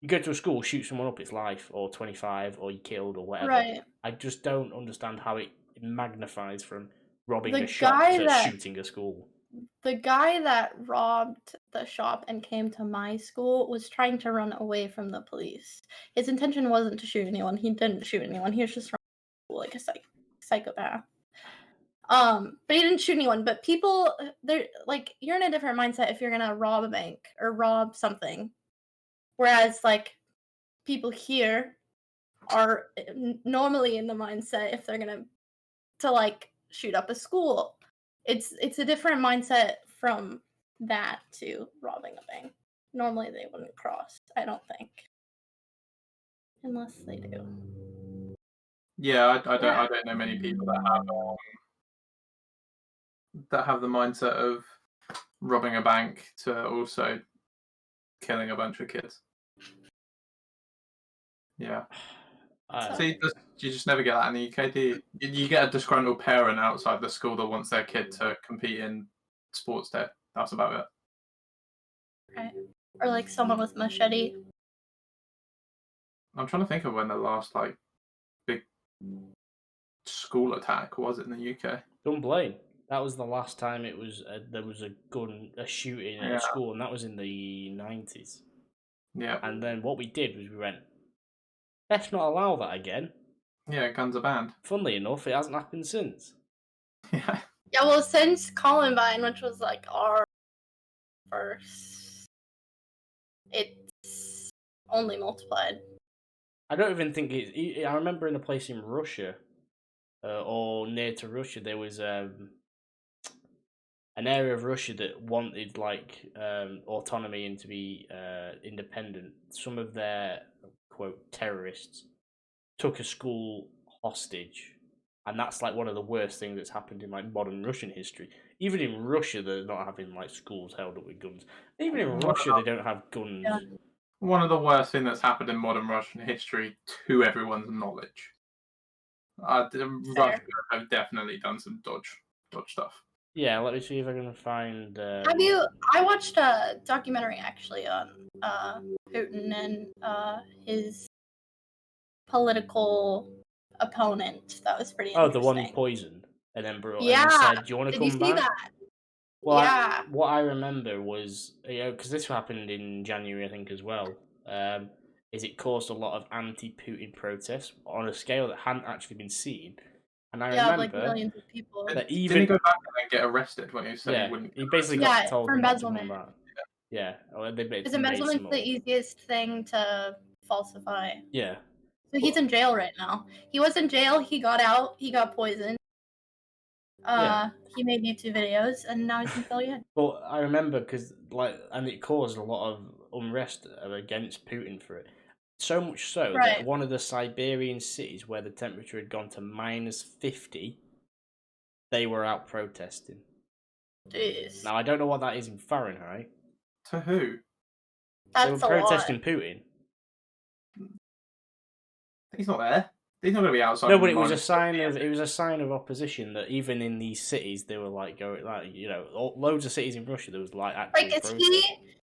You go to a school, shoot someone up, it's life, or 25, or you're killed, or whatever. Right. I just don't understand how it magnifies from robbing a shop to shooting a school. The guy that robbed the shop and came to my school was trying to run away from the police. His intention wasn't to shoot anyone. He didn't shoot anyone. He was just running like a psychopath. But he didn't shoot anyone. But people, they're like, you're in a different mindset if you're gonna rob a bank or rob something. Whereas like people here are normally in the mindset if they're gonna like shoot up a school. It's a different mindset from that to robbing a bank. Normally they wouldn't cross, I don't think. Unless they do. Yeah, I don't know many people that have the mindset of robbing a bank to also killing a bunch of kids. Yeah. See, you just never get that in the UK, do you? You get a disgruntled parent outside the school that wants their kid to compete in sports day. That's about it. Right. Or like someone with machete. I'm trying to think of when the last big school attack was in the UK. Dunblane. That was the last time it was there was a shooting at a school, and that was in the 90s. Yeah. And then what we did was we went, let's not allow that again. Yeah, guns are banned. Funnily enough, it hasn't happened since. Yeah. Yeah, well, since Columbine, which was like our first, it's only multiplied. I don't even think it's... I remember in a place in Russia, or near to Russia, there was an area of Russia that wanted autonomy and to be independent. Some of their, quote, terrorists took a school hostage, and that's like one of the worst things that's happened in like modern Russian history. Even in Russia, they're not having like schools held up with guns. Even in Russia, they don't have guns. Yeah. One of the worst things that's happened in modern Russian history, to everyone's knowledge. Russia have definitely done some dodge stuff. Yeah, let me see if I can find. I watched a documentary actually on Putin and his political opponent. That was pretty interesting. Oh, the one he poisoned and then brought and said, "Do you want to come back?" Did you see that? Well, yeah. What I remember was, because this happened in January, I think, as well. Is it caused a lot of anti-Putin protests on a scale that hadn't actually been seen. And I remember like millions of people. That even didn't he go back and then get arrested when he said he wouldn't? He basically got told for embezzlement. Yeah, because embezzlement's the easiest thing to falsify. Yeah. So he's in jail right now. He was in jail. He got out. He got poisoned. He made YouTube videos, and now he's in jail again. But I remember and it caused a lot of unrest against Putin for it. So much so Right. that one of the Siberian cities where the temperature had gone to -50, they were out protesting. Jeez. Now, I don't know what that is in Fahrenheit. To who? They were That's a protesting lot. Putin. He's not there. He's not going to be outside. No, but it was a sign of opposition that even in these cities they were like going like loads of cities in Russia there was like actual Like,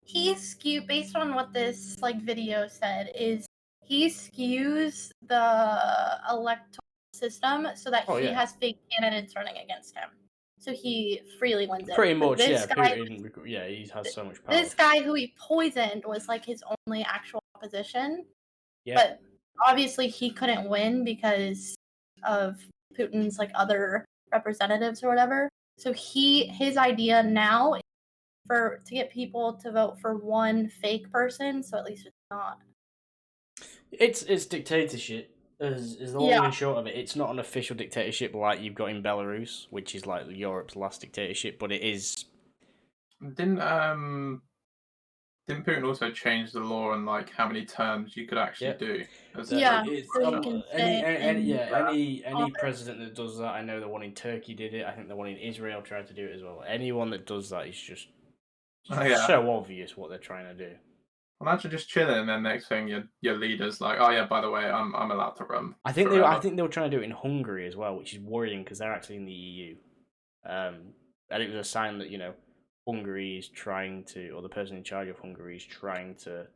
he skewed based on what this like video said is he skews the electoral system so that he has fake candidates running against him. So he freely wins it. Pretty much, this guy, Putin, he has so much power. This guy who he poisoned was like his only actual opposition. Yeah. But obviously he couldn't win because of Putin's like other representatives or whatever. So his idea now is to get people to vote for one fake person, so at least it's not. It's dictatorship. Is the long and short of it. It's not an official dictatorship like you've got in Belarus, which is like Europe's last dictatorship, but it is. Didn't Putin also change the law on like how many terms you could actually do? Any president that does that, I know the one in Turkey did it. I think the one in Israel tried to do it as well. Anyone that does that is just so obvious what they're trying to do. Imagine just chilling, and then next thing your leader's like, "Oh yeah, by the way, I'm allowed to run." I think they were trying to do it in Hungary as well, which is worrying because they're actually in the EU. And it was a sign that Hungary is trying to, or the person in charge of Hungary is trying to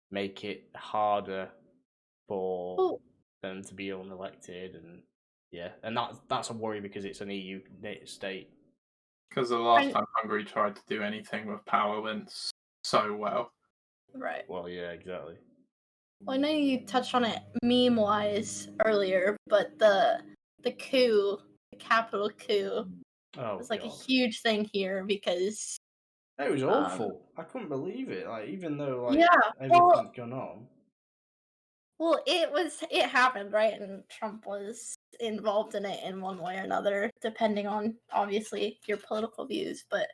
make it harder for them to be unelected, and that's a worry because it's an EU state. Because the last time Hungary tried to do anything with power went so well. Right. Well, yeah, exactly. Well, I know you touched on it meme-wise earlier, but the coup, the capital coup, was like a huge thing here because it was awful. I couldn't believe it. Like, even though everything's gone on. Well, it happened, right? And Trump was involved in it in one way or another, depending on obviously your political views. But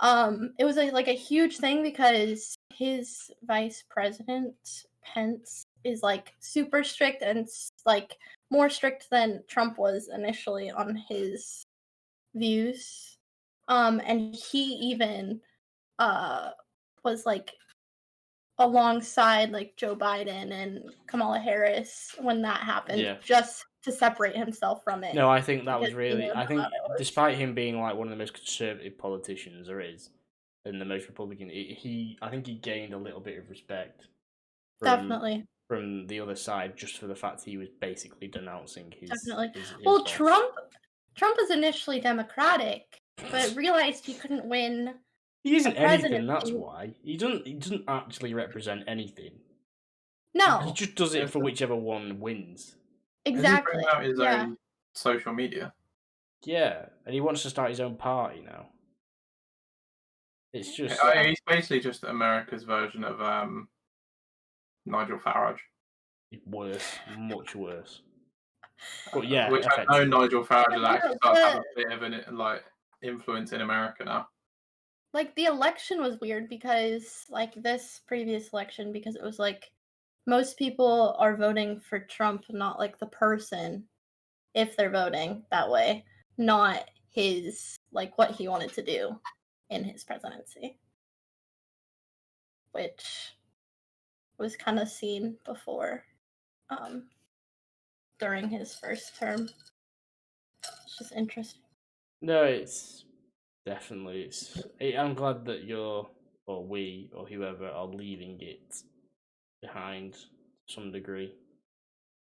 it was like a huge thing because his vice president Pence is like super strict and like more strict than Trump was initially on his views. And he even was like alongside like Joe Biden and Kamala Harris when that happened, just to separate himself from it. No, I think that was really. I think despite him being like one of the most conservative politicians there is, and the most Republican, I think he gained a little bit of respect. Definitely. From the other side, just for the fact he was basically denouncing his. Definitely. His well, boss. Trump was initially Democratic, but realized he couldn't win. He isn't anything. That's why he doesn't actually represent anything. No, he just does it for whichever one wins. Exactly. He's bringing out his own social media. Yeah, and he wants to start his own party now. It's just he's basically just America's version of Nigel Farage. Worse, much worse. But yeah, which I know Nigel Farage has actually started to have a bit of an influence in America now. Like the election was weird because like this previous election, because it was like most people are voting for Trump, not like the person, if they're voting that way, not his like what he wanted to do in his presidency, which was kind of seen before during his first term. It's just interesting. No, it's definitely I'm glad that you're or we or whoever are leaving it behind to some degree.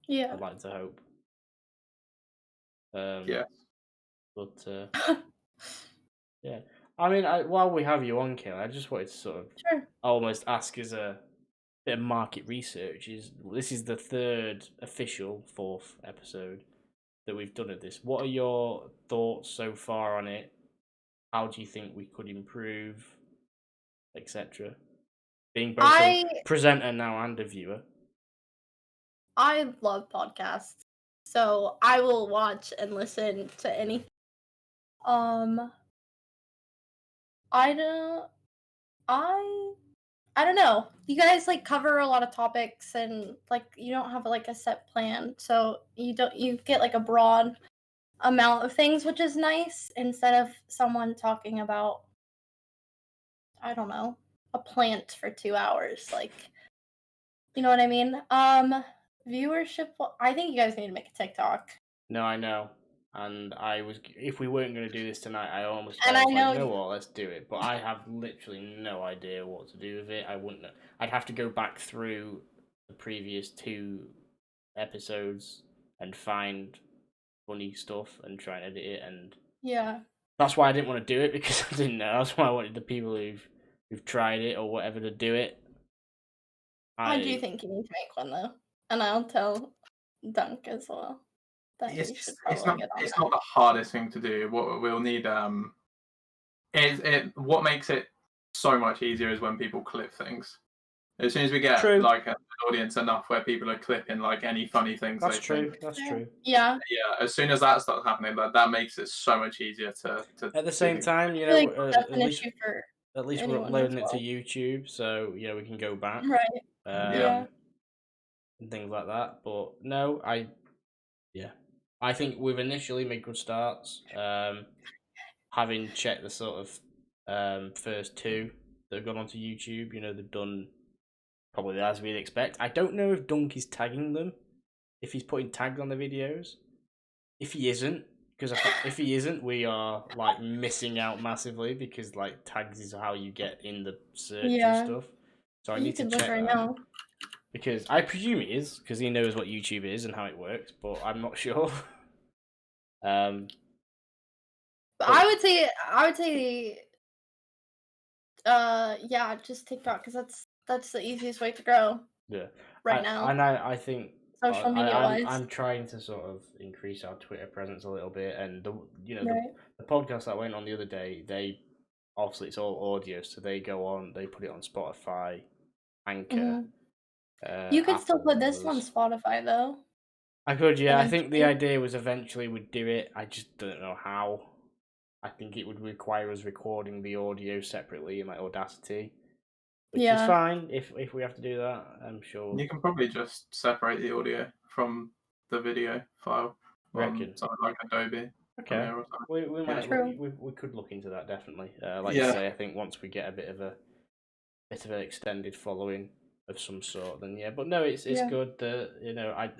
Yeah, I'd like to hope. Yeah. But yeah, I mean, while we have you on, Kelly, I just wanted to sort of almost ask as a bit of market research. This is the fourth episode that we've done of this. What are your thoughts so far on it? How do you think we could improve, etc.? Being both a presenter now and a viewer. I love podcasts, so I will watch and listen to anything. I don't know. You guys like cover a lot of topics, and like you don't have like a set plan, so you get like a broad amount of things, which is nice, instead of someone talking about, I don't know, a plant for 2 hours. Like, you know what I mean? Viewership. I think you guys need to make a TikTok. No, I know. And if we weren't going to do this tonight, I almost And was I know like, you know what, let's do it. But I have literally no idea what to do with it. I wouldn't know. I'd have to go back through the previous 2 episodes and find funny stuff and try and edit it. And Yeah. that's why I didn't want to do it, because I didn't know. That's why I wanted the people who've tried it or whatever to do it. I do think you need to make one though, and I'll tell Dunk as well that he should probably get on it's that. not the hardest thing to do. What we'll need what makes it so much easier is when people clip things. As soon as we get like an audience enough where people are clipping like any funny things, that's true. Yeah. As soon as that starts happening, that makes it so much easier to. At the same time, you know, like that's an issue for. At least we're uploading it to YouTube, so you know we can go back, right? And things like that. But no, I think we've initially made good starts. Having checked the sort of first 2 that have gone onto YouTube, you know, they've done probably as we'd expect. I don't know if Dunk is tagging them, if he's putting tags on the videos. If he isn't, because if he isn't, we are like missing out massively, because like tags is how you get in the search and stuff. So I need to check right that. now. Because I presume he is, because he knows what YouTube is and how it works, but I'm not sure. But I would say, yeah, just TikTok, because that's the easiest way to grow. Yeah. Right now. And I think social media wise, I'm trying to sort of increase our Twitter presence a little bit, and the podcast that went on the other day, they obviously it's all audio, so they put it on Spotify, Anchor. You could still Apple, put this on Spotify though. I could, yeah. I think the idea was eventually we'd do it. I just don't know how. I think it would require us recording the audio separately in like Audacity, which is fine if we have to do that. I'm sure you can probably just separate the audio from the video file on something like Adobe. Okay, we might we could look into that definitely. Like you say, I think once we get a bit of an extended following of some sort, then yeah. But no, it's good that, you know, I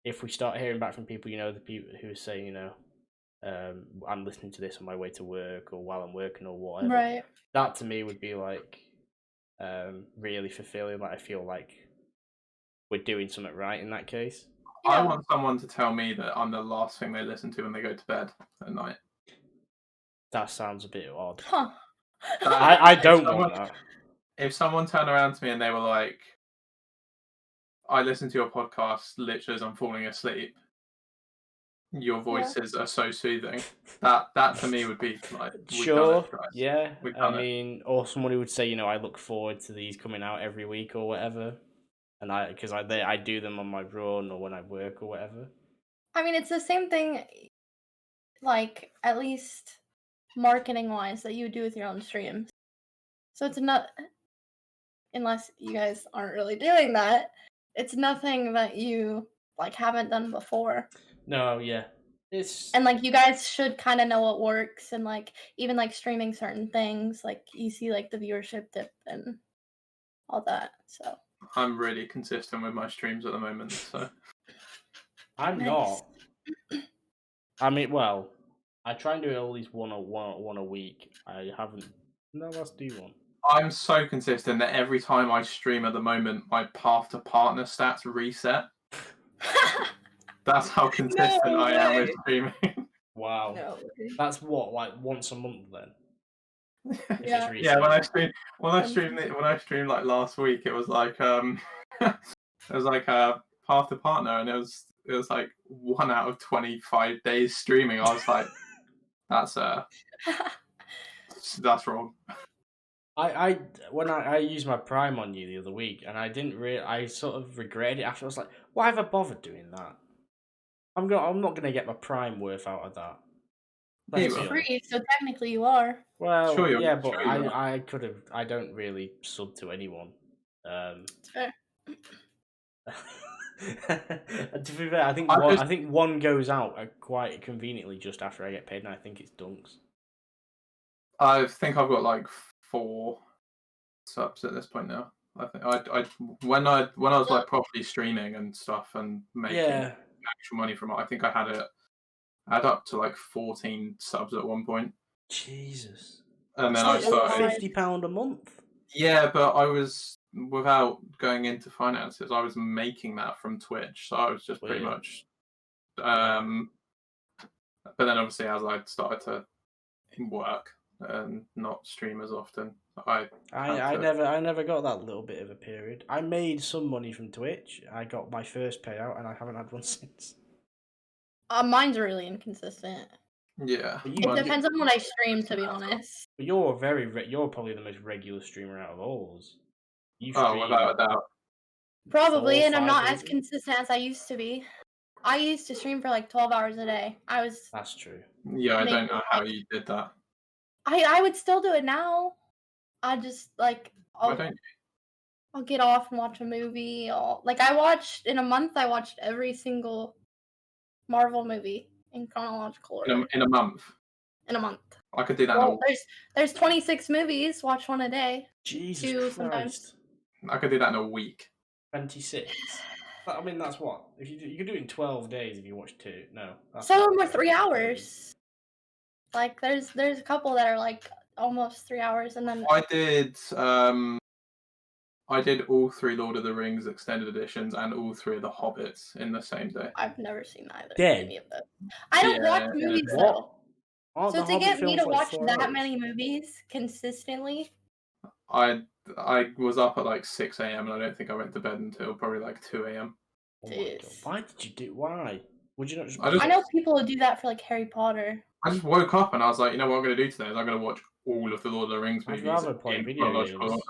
if we start hearing back from people, you know, the people who are saying, you know, I'm listening to this on my way to work or while I'm working or whatever. Right. That to me would be like really fulfilling. Like I feel like we're doing something right in that case. Yeah. I want someone to tell me that I'm the last thing they listen to when they go to bed at night. That sounds a bit odd. Huh. I don't want that. If someone turned around to me and they were like, I listen to your podcast literally as I'm falling asleep, your voices are so soothing, that to me would be like, sure, yeah. I mean, or someone who would say, you know, I look forward to these coming out every week or whatever, and because I do them on my run or when I work or whatever. I mean, it's the same thing, like at least marketing wise, that you would do with your own streams. So it's not, unless you guys aren't really doing that, it's nothing that you like haven't done before. No, yeah. And like you guys should kind of know what works, and like even like streaming certain things, like you see like the viewership dip and all that. So I'm really consistent with my streams at the moment, so I'm not. I mean, well, I try and do at least one a week. I haven't. No, let's do one. I'm so consistent that every time I stream at the moment, my path to partner stats reset. That's how consistent I am with streaming. Wow. No. That's what, like once a month then? Yeah. When I streamed like last week, it was like it was like a path to partner, and it was like 1 out of 25 days streaming. I was like, that's wrong. When I used my Prime on you the other week, and I sort of regretted it after. I was like, why have I bothered doing that? I'm not gonna get my Prime worth out of that. It's free, so technically you are. Well, Sure yeah, but I could have. I don't really sub to anyone. It's fair. And to be fair, I think one goes out quite conveniently just after I get paid, and I think it's Dunks. I think I've got like 4 subs at this point now. I think I when I was like properly streaming and stuff and making actual money from it, I think I had up to like 14 subs at one point. Jesus. And then I started £50 a month. Yeah, but I was, without going into finances, I was making that from Twitch, so I was just pretty much. But then obviously, as I started to work and not stream as often, I never got that little bit of a period. I made some money from Twitch. I got my first payout, and I haven't had one since. Mine's really inconsistent. Yeah, it depends on what I stream, to be honest. But you're you're probably the most regular streamer out of all of us. Without a doubt. Probably, and I'm not as consistent as I used to be. I used to stream for like 12 hours a day. That's true. Yeah, I don't know how you did that. I would still do it now. I just like I'll get off and watch a movie. In a month I watched every single Marvel movie in chronological order. In a month. In a month. I could do that. There's 26 movies. Watch one a day. Jesus Christ. Sometimes. I could do that in a week. 26. I mean, that's what you could do it in 12 days if you watch 2. No. Some of them are 3 hours. Like there's a couple that are like almost 3 hours, and then I did all 3 Lord of the Rings extended editions and all 3 of the Hobbits in the same day. I've never seen any of those. I don't watch movies though. So to get me to watch that many movies consistently, I was up at like 6 a.m. and I don't think I went to bed until probably like 2 a.m. Oh my God. Why did you do? Why would you not just? I know people who do that for like Harry Potter. I just woke up and I was like, you know what I'm going to do today is I'm going to watch all of the Lord of the Rings movies. I'd rather play video games.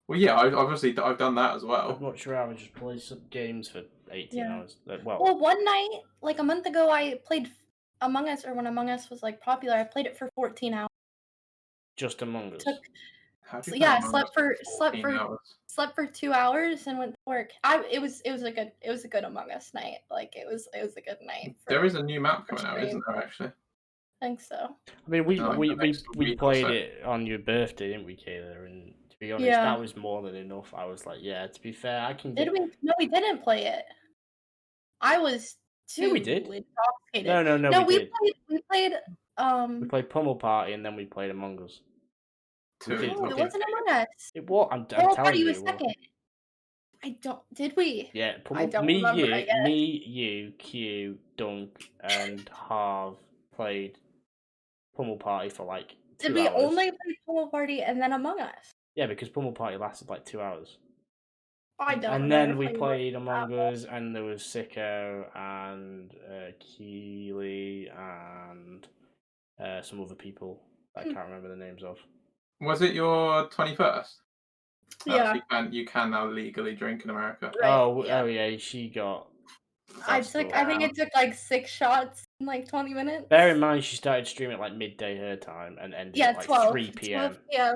Well, yeah, I've done that as well. I'd much rather just play some games for 18 hours. Well, one night, like a month ago, I played Among Us, or when Among Us was like popular, I played it for 14 hours. Just Among Us. I slept for 2 hours and went to work. It was a good Among Us night. Like it was a good night. There is a new map coming out, isn't there? Actually, I think so. I mean, we played it on your birthday, didn't we, Kayla? And to be honest, that was more than enough. I was like, yeah. To be fair, I can. Did we? No, we didn't play it. I was too. Yeah, we did. Intoxicated. No. We played Pummel Party, and then we played Among Us. It wasn't Among Us. It was. I'm telling you, it second. I don't. Did we? Yeah, you, Q, Dunk, and Harv played Pummel Party for like 2 hours. Did we only play Pummel Party and then Among Us? Yeah, because Pummel Party lasted like 2 hours. I don't. And then we played Among Us, and there was Sicko and Keely and some other people I can't remember the names of. Was it your 21st? Yeah. You can now legally drink in America. Right, oh yeah, she got. I think it took like 6 shots in like 20 minutes. Bear in mind, she started streaming at like midday her time and ended at like 12, 3 p.m. 12 p.m.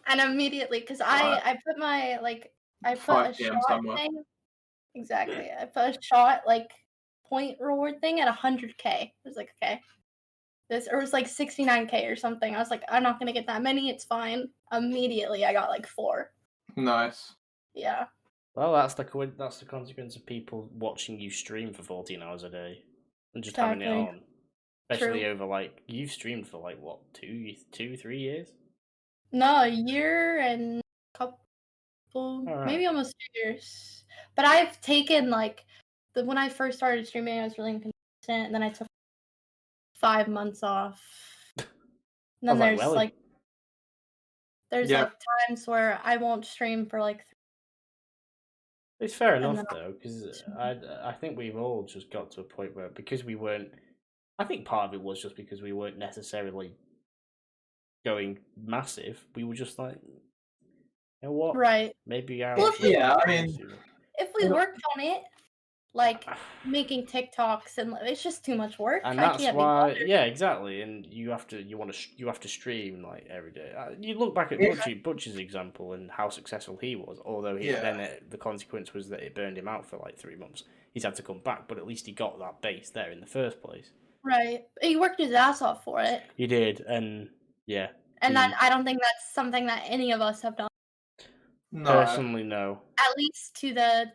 And immediately, because I put my I put a shot somewhere. thing. Exactly. I put a shot point reward thing at 100K. I was like, okay. It was like 69K or something. I was like, I'm not gonna get that many. It's fine. Immediately, I got like 4. Nice. Yeah. Well, that's the consequence of people watching you stream for 14 hours a day and just having it on. Especially over like you've streamed for like what 2, 3 years? No, a year and a couple, maybe almost 2 years. But I've taken when I first started streaming, I was really inconsistent, and then I took 5 months off. And then there's times where I won't stream for like. It's fair enough though, because I think we've all just got to a point where because we weren't. I think part of it was just because we weren't necessarily going massive. We were just like, you know what? Right. Maybe if we worked on it, like making TikToks, and it's just too much work. And that's why, exactly. And you have to stream like every day. You look back at Butch's example and how successful he was. Although the consequence was that it burned him out for like 3 months. He's had to come back, but at least he got that base there in the first place. Right, he worked his ass off for it. He did, and yeah. And I don't think that's something that any of us have done. No. Personally, no. At least to the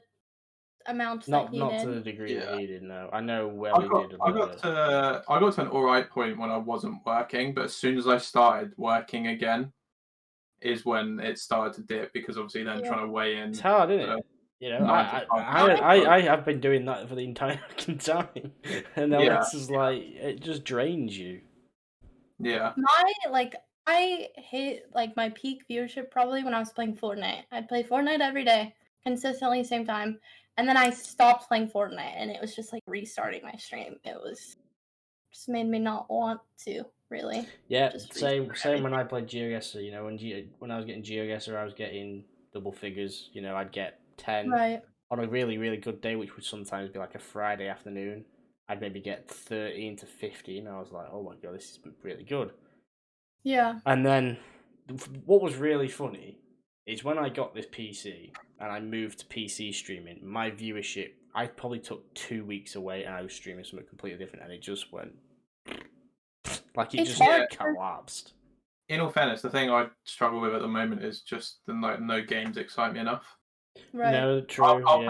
amount that he did. Not to the degree that he did, no. I know where he did. I got to an alright point when I wasn't working, but as soon as I started working again is when it started to dip, because obviously then trying to weigh in. It's hard, isn't it? You know, I have been doing that for the entire time, and now it's just like it just drains you. Yeah. I hit my peak viewership probably when I was playing Fortnite. I'd play Fortnite every day, consistently, same time, and then I stopped playing Fortnite, and it was just like restarting my stream. It was just made me not want to really. Yeah, same when I played GeoGuessr. You know, when I was getting GeoGuessr, I was getting double figures. You know, I'd get 10 on a really, really good day, which would sometimes be like a Friday afternoon. I'd maybe get 13 to 15. I was like, oh my god, this is really good. Yeah. And then what was really funny is when I got this PC and I moved to PC streaming, my viewership, I probably took 2 weeks away and I was streaming something completely different, and it just went like it just collapsed. In all fairness, the thing I struggle with at the moment is just no games excite me enough. Right. No, true. I'll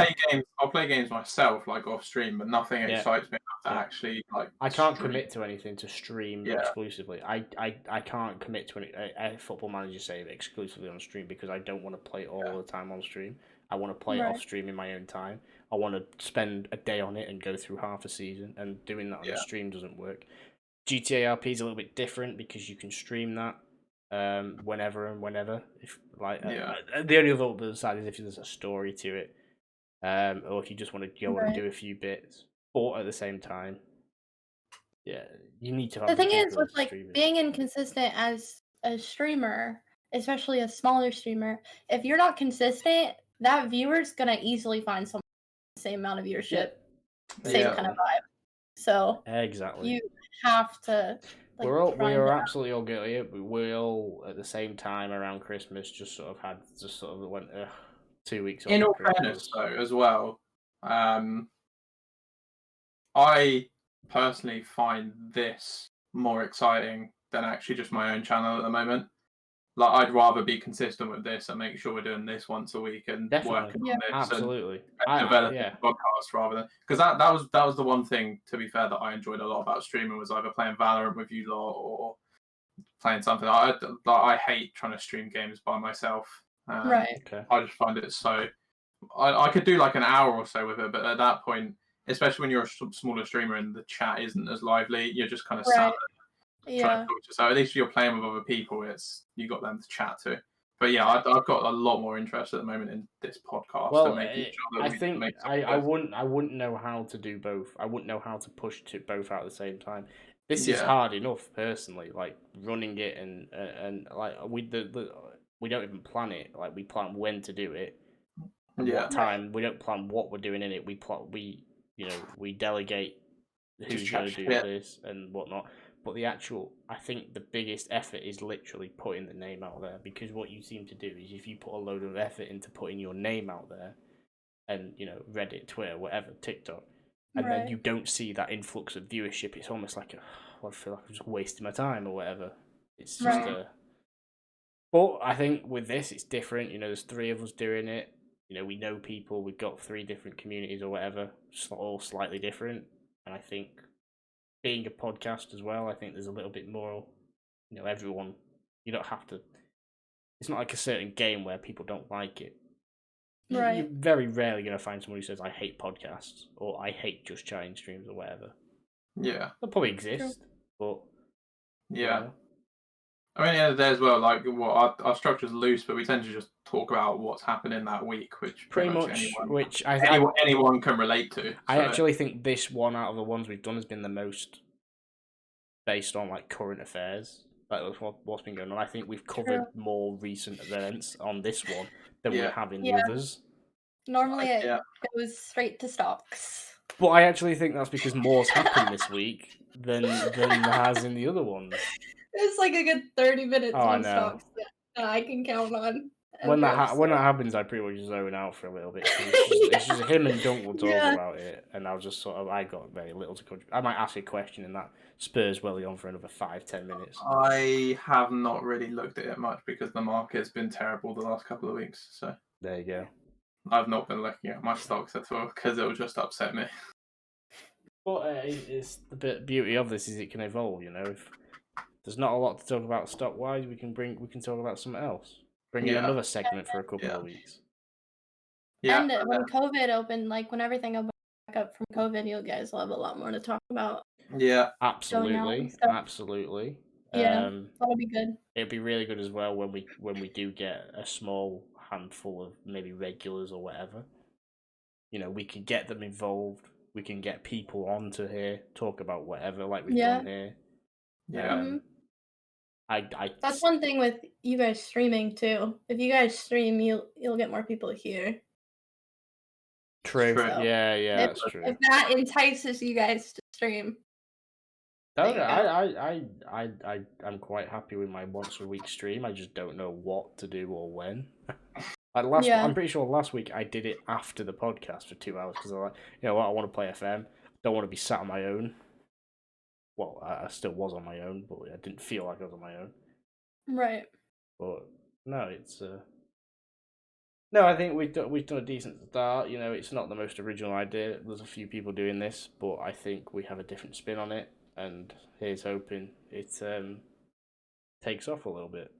play games myself, like off stream, but nothing excites me enough to actually like. I can't commit to anything to stream exclusively. I can't commit to a Football Manager save exclusively on stream because I don't want to play it all the time on stream. I want to play it off stream in my own time. I want to spend a day on it and go through half a season, and doing that on the stream doesn't work. GTA RP is a little bit different because you can stream that whenever and whenever. If the only other side is if there's a story to it, or if you just want to go and do a few bits, but at the same time, you need to have the thing is with being inconsistent as a streamer, especially a smaller streamer. If you're not consistent, that viewer's gonna easily find someone with the same amount of viewership, same kind of vibe. So exactly, you have to. We are absolutely all guilty. We all at the same time around Christmas just sort of went 2 weeks. In all fairness, though, as well, I personally find this more exciting than actually just my own channel at the moment. Like, I'd rather be consistent with this and make sure we're doing this once a week and working on this. Absolutely. And developing a podcast rather than, because that was the one thing, to be fair, that I enjoyed a lot about streaming, was either playing Valorant with you lot or playing something. I hate trying to stream games by myself. Right. Okay. I just find it so. I could do like an hour or so with it, but at that point, especially when you're a smaller streamer and the chat isn't as lively, you're just kind of sat there trying to talk to. So at least if you're playing with other people, you got them to chat to. But yeah, I've got a lot more interest at the moment in this podcast. Well, I think I wouldn't know how to do both. I wouldn't know how to push to both out at the same time. This is hard enough, personally. Like running it and like we don't even plan it. Like we plan when to do it, what time. We don't plan what we're doing in it. We delegate who's going to do this and whatnot. But I think the biggest effort is literally putting the name out there, because what you seem to do is if you put a load of effort into putting your name out there, and Reddit, Twitter, whatever, TikTok, and then you don't see that influx of viewership, it's almost like I feel like I'm just wasting my time or whatever. It's just But I think with this, it's different. There's 3 of us doing it. We know people. We've got 3 different communities or whatever, all slightly different, and I think. Being a podcast as well, I think there's a little bit more, everyone, you don't have to, it's not like a certain game where people don't like it. Right. You're very rarely going to find someone who says, I hate podcasts, or I hate just chatting streams or whatever. Yeah. They'll probably exist, but... Yeah. I mean, at the end of the day as well, like, our structure's loose, but we tend to just talk about what's happening that week, which pretty much anyone can relate to. So. I actually think this one out of the ones we've done has been the most based on like current affairs, like what's been going on. I think we've covered more recent events on this one than we have in the others. Normally it goes straight to stocks. But I actually think that's because more's happened this week than has in the other ones. It's like a good 30 minutes Oh, I on know. stocks that I can count on. When that happens, I pretty much zone out for a little bit. It's just him and Dunk will talk about it, and I'll just I got very little to contribute. I might ask a question, and that spurs Welly on for another 5-10 minutes. I have not really looked at it much because the market's been terrible the last couple of weeks. So there you go. I've not been looking at my stocks at all because it will just upset me. But it's the beauty of this is it can evolve. If there's not a lot to talk about stock wise, we can talk about something else. Bring in another segment for a couple of weeks. Yeah. And when COVID opened, like when everything opened back up from COVID, you guys will have a lot more to talk about. Yeah, absolutely. Yeah, that'll be good. It'd be really good as well when we do get a small handful of maybe regulars or whatever. We can get them involved. We can get people onto here, talk about whatever, like we've done here. Yeah. That's one thing with you guys streaming too. If you guys stream, you'll get more people here. True. So yeah, that's true. If that entices you guys to stream. I'm quite happy with my once a week stream. I just don't know what to do or when. I'm pretty sure last week I did it after the podcast for 2 hours because I like, I want to play FM. Don't want to be sat on my own. Well, I still was on my own, but I didn't feel like I was on my own. Right. But no, it's no. I think we've done a decent start. It's not the most original idea. There's a few people doing this, but I think we have a different spin on it, and here's hoping it takes off a little bit.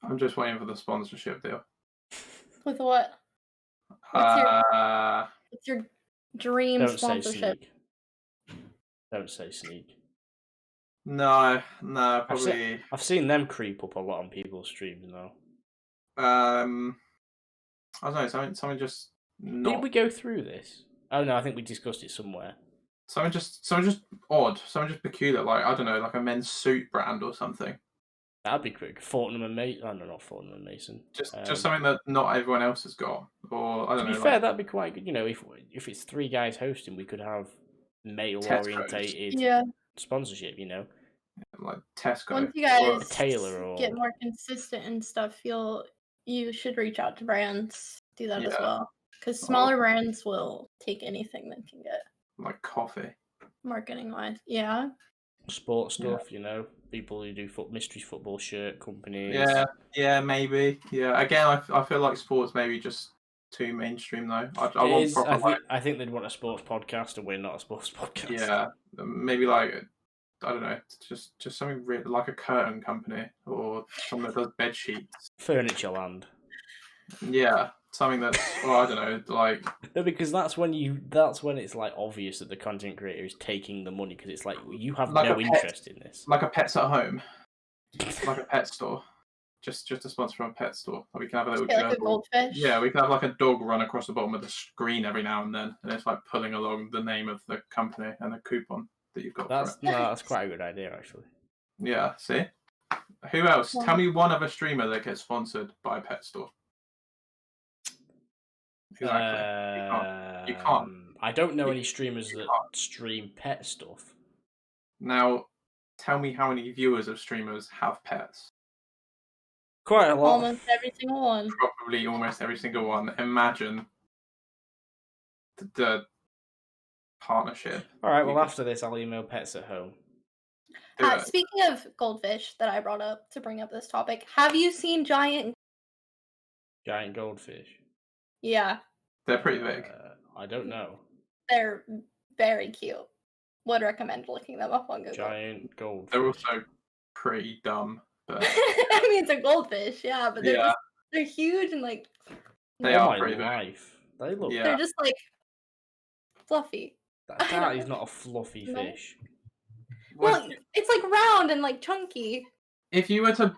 I'm just waiting for the sponsorship deal. With what? What's your dream sponsorship? Don't say Sneak. No, probably. I've seen them creep up a lot on people's streams now. I don't know. Something just. Did we go through this? Oh no, I think we discussed it somewhere. Something just odd. Something just peculiar. Like I don't know, like a men's suit brand or something. That'd be quick. Fortnum and Mason. Oh, no, not Fortnum and Mason. Just something that not everyone else has got. Or I don't know. To be fair, that'd be quite good. If it's 3 guys hosting, we could have male-orientated sponsorship. Like Tesco. Once you guys or Taylor or get more consistent and stuff, you should reach out to brands. Do that as well, because smaller brands will take anything they can get. Like coffee. Marketing wise, yeah. Sports stuff, people who do mystery football shirt companies. Yeah, maybe. Yeah, again, I feel like sports maybe just too mainstream though. I think they'd want a sports podcast, and we're not a sports podcast. Yeah, maybe like I don't know, just something like a curtain company or someone that does bed sheets. Furnitureland. Yeah. Something that's, I don't know, like... No, because that's when it's, like, obvious that the content creator is taking the money, because it's like, you have like no interest in this. Like a Pets at Home. Like a pet store. Just a sponsor from a pet store. We can have a little like a goldfish? Yeah, we can have, like, a dog run across the bottom of the screen every now and then, and it's, like, pulling along the name of the company and a coupon that you've got for it. That's quite a good idea, actually. Yeah, see? Who else? Yeah. Tell me one other streamer that gets sponsored by a pet store. Exactly. You can't. I don't know any streamers that stream pet stuff. Now, tell me how many viewers of streamers have pets. Quite a lot. Almost every single one. Probably almost every single one. Imagine the partnership. All right, well, after this, I'll email Pets at Home. Speaking of goldfish that I brought up to bring up this topic, have you seen giant goldfish? Yeah. They're pretty big. I don't know. They're very cute. Would recommend looking them up on Google. Giant goldfish. They're also pretty dumb. But... I mean, it's a goldfish, yeah, but they're huge and like... They are pretty big. They look... They're just like fluffy. That is not a fluffy fish. Well, it's like round and like chunky. If you were to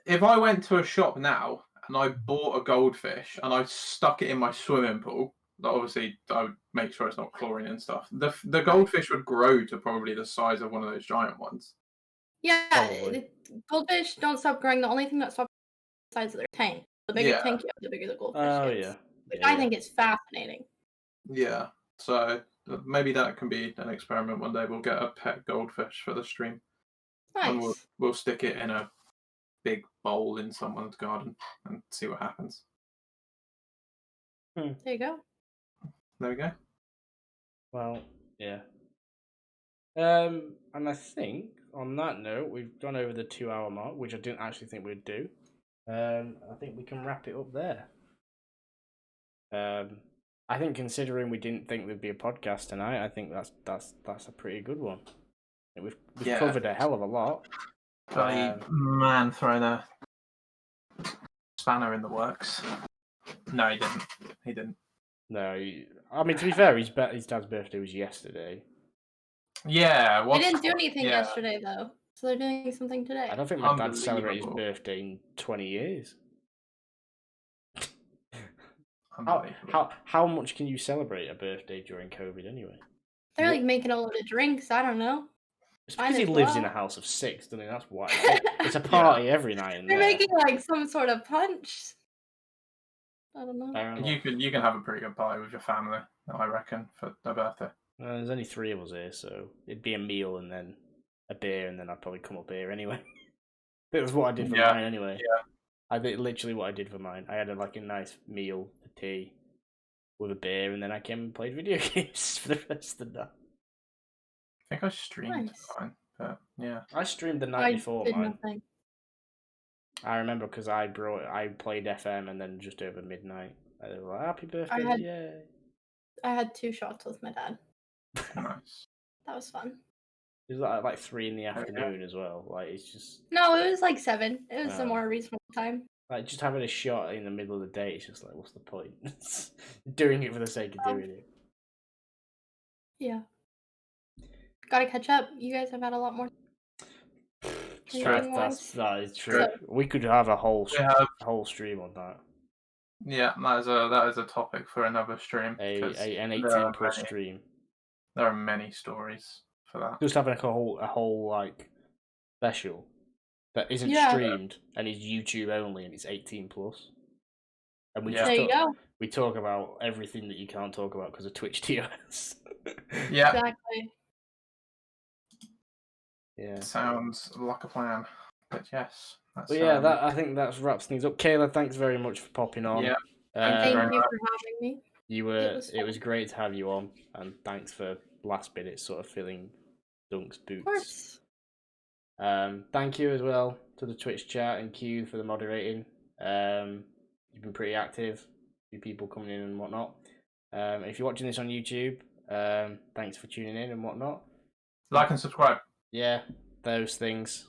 if I went to a shop now and I bought a goldfish and I stuck it in my swimming pool, obviously I would make sure it's not chlorine and stuff. The goldfish would grow to probably the size of one of those giant ones. Yeah, goldfish don't stop growing. The only thing that stops the size of their tank. The bigger tank you have, the bigger the goldfish is. Which I think is fascinating. Yeah, so maybe that can be an experiment one day. We'll get a pet goldfish for the stream, and Nice. we'll stick it in a big bowl in someone's garden and see what happens. There you go. There we go. Well, yeah. And I think on that note, we've gone over the 2-hour mark, which I didn't actually think we'd do. I think we can wrap it up there. I think considering we didn't think there'd be a podcast tonight, I think that's a pretty good one. We've covered a hell of a lot. Man, throwing a spanner in the works. No, he didn't. No, I mean, to be fair, his dad's birthday was yesterday. Yeah, They didn't do anything yesterday though, so they're doing something today. I don't think my dad celebrated his birthday in 20 years. How much can you celebrate a birthday during COVID anyway? They're like making a load of drinks. I don't know. It's because he lives in a house of 6, doesn't he? That's why. It's a party every night. They're making like some sort of punch. I don't know. You can have a pretty good party with your family, I reckon, for their birthday. There's only 3 of us here, so it'd be a meal and then a beer, and then I'd probably come up here anyway. That was what I did for mine anyway. Yeah. I did literally what I did for mine. I had a nice meal, a tea, with a beer, and then I came and played video games for the rest of the night. I think I streamed mine, but yeah. I streamed the night before mine. Nothing. I remember because I played FM and then just over midnight. I was like, happy birthday, yay. I had 2 shots with my dad. Nice. That was fun. It was like 3 in the afternoon as well. Like, it's just... No, it was like 7. It was a more reasonable time. Like, just having a shot in the middle of the day, it's just like, what's the point? Doing it for the sake of doing it. Yeah. Gotta catch up. You guys have had a lot more. That is true. We could have a whole stream on that. Yeah, that is a topic for another stream. An 18 plus stream. There are many stories for that. Just having a whole like special that isn't streamed and is YouTube only and it's 18 plus. And we talk about everything that you can't talk about because of Twitch TOS. Yeah. Exactly. Yeah. Sounds like a plan. But yes. I think that wraps things up. Kayla, thanks very much for popping on. Yeah. Thank you for having me. It was great to have you on, and thanks for last minute sort of filling Dunk's boots. Of course. Thank you as well to the Twitch chat and Q for the moderating. You've been pretty active. Few people coming in and whatnot. If you're watching this on YouTube, thanks for tuning in and whatnot. Like and subscribe. Yeah, those things.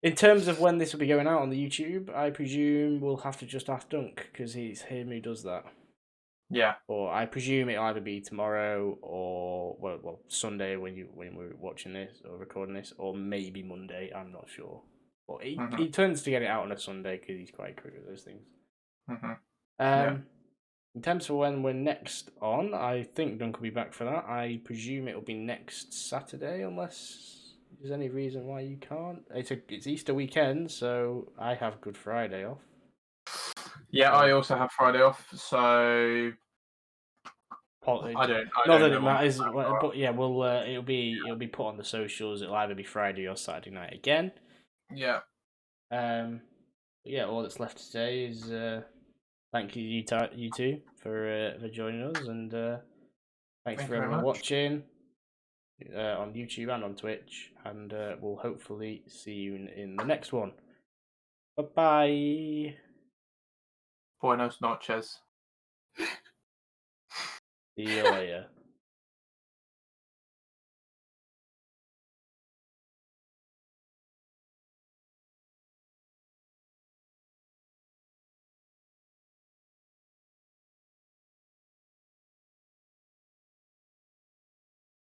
In terms of when this will be going out on the YouTube, I presume we'll have to just ask Dunk because he's him who does that. Yeah. Or I presume it'll either be tomorrow or well Sunday when we're watching this or recording this, or maybe Monday. I'm not sure. But he tends to get it out on a Sunday because he's quite quick with those things. In terms of when we're next on, I think Dunk will be back for that. I presume it'll be next Saturday unless there's any reason why you can't. It's Easter weekend, so I have Good Friday off. Yeah, I also have Friday off, so I don't. Not that it matters, but yeah, it'll be put on the socials. It'll either be Friday or Saturday night again. Yeah. Yeah. All that's left to say is thank you two for joining us, and thanks for everyone watching on YouTube and on Twitch, and we'll hopefully see you in the next one. Bye-bye. Buenos noches. See you later.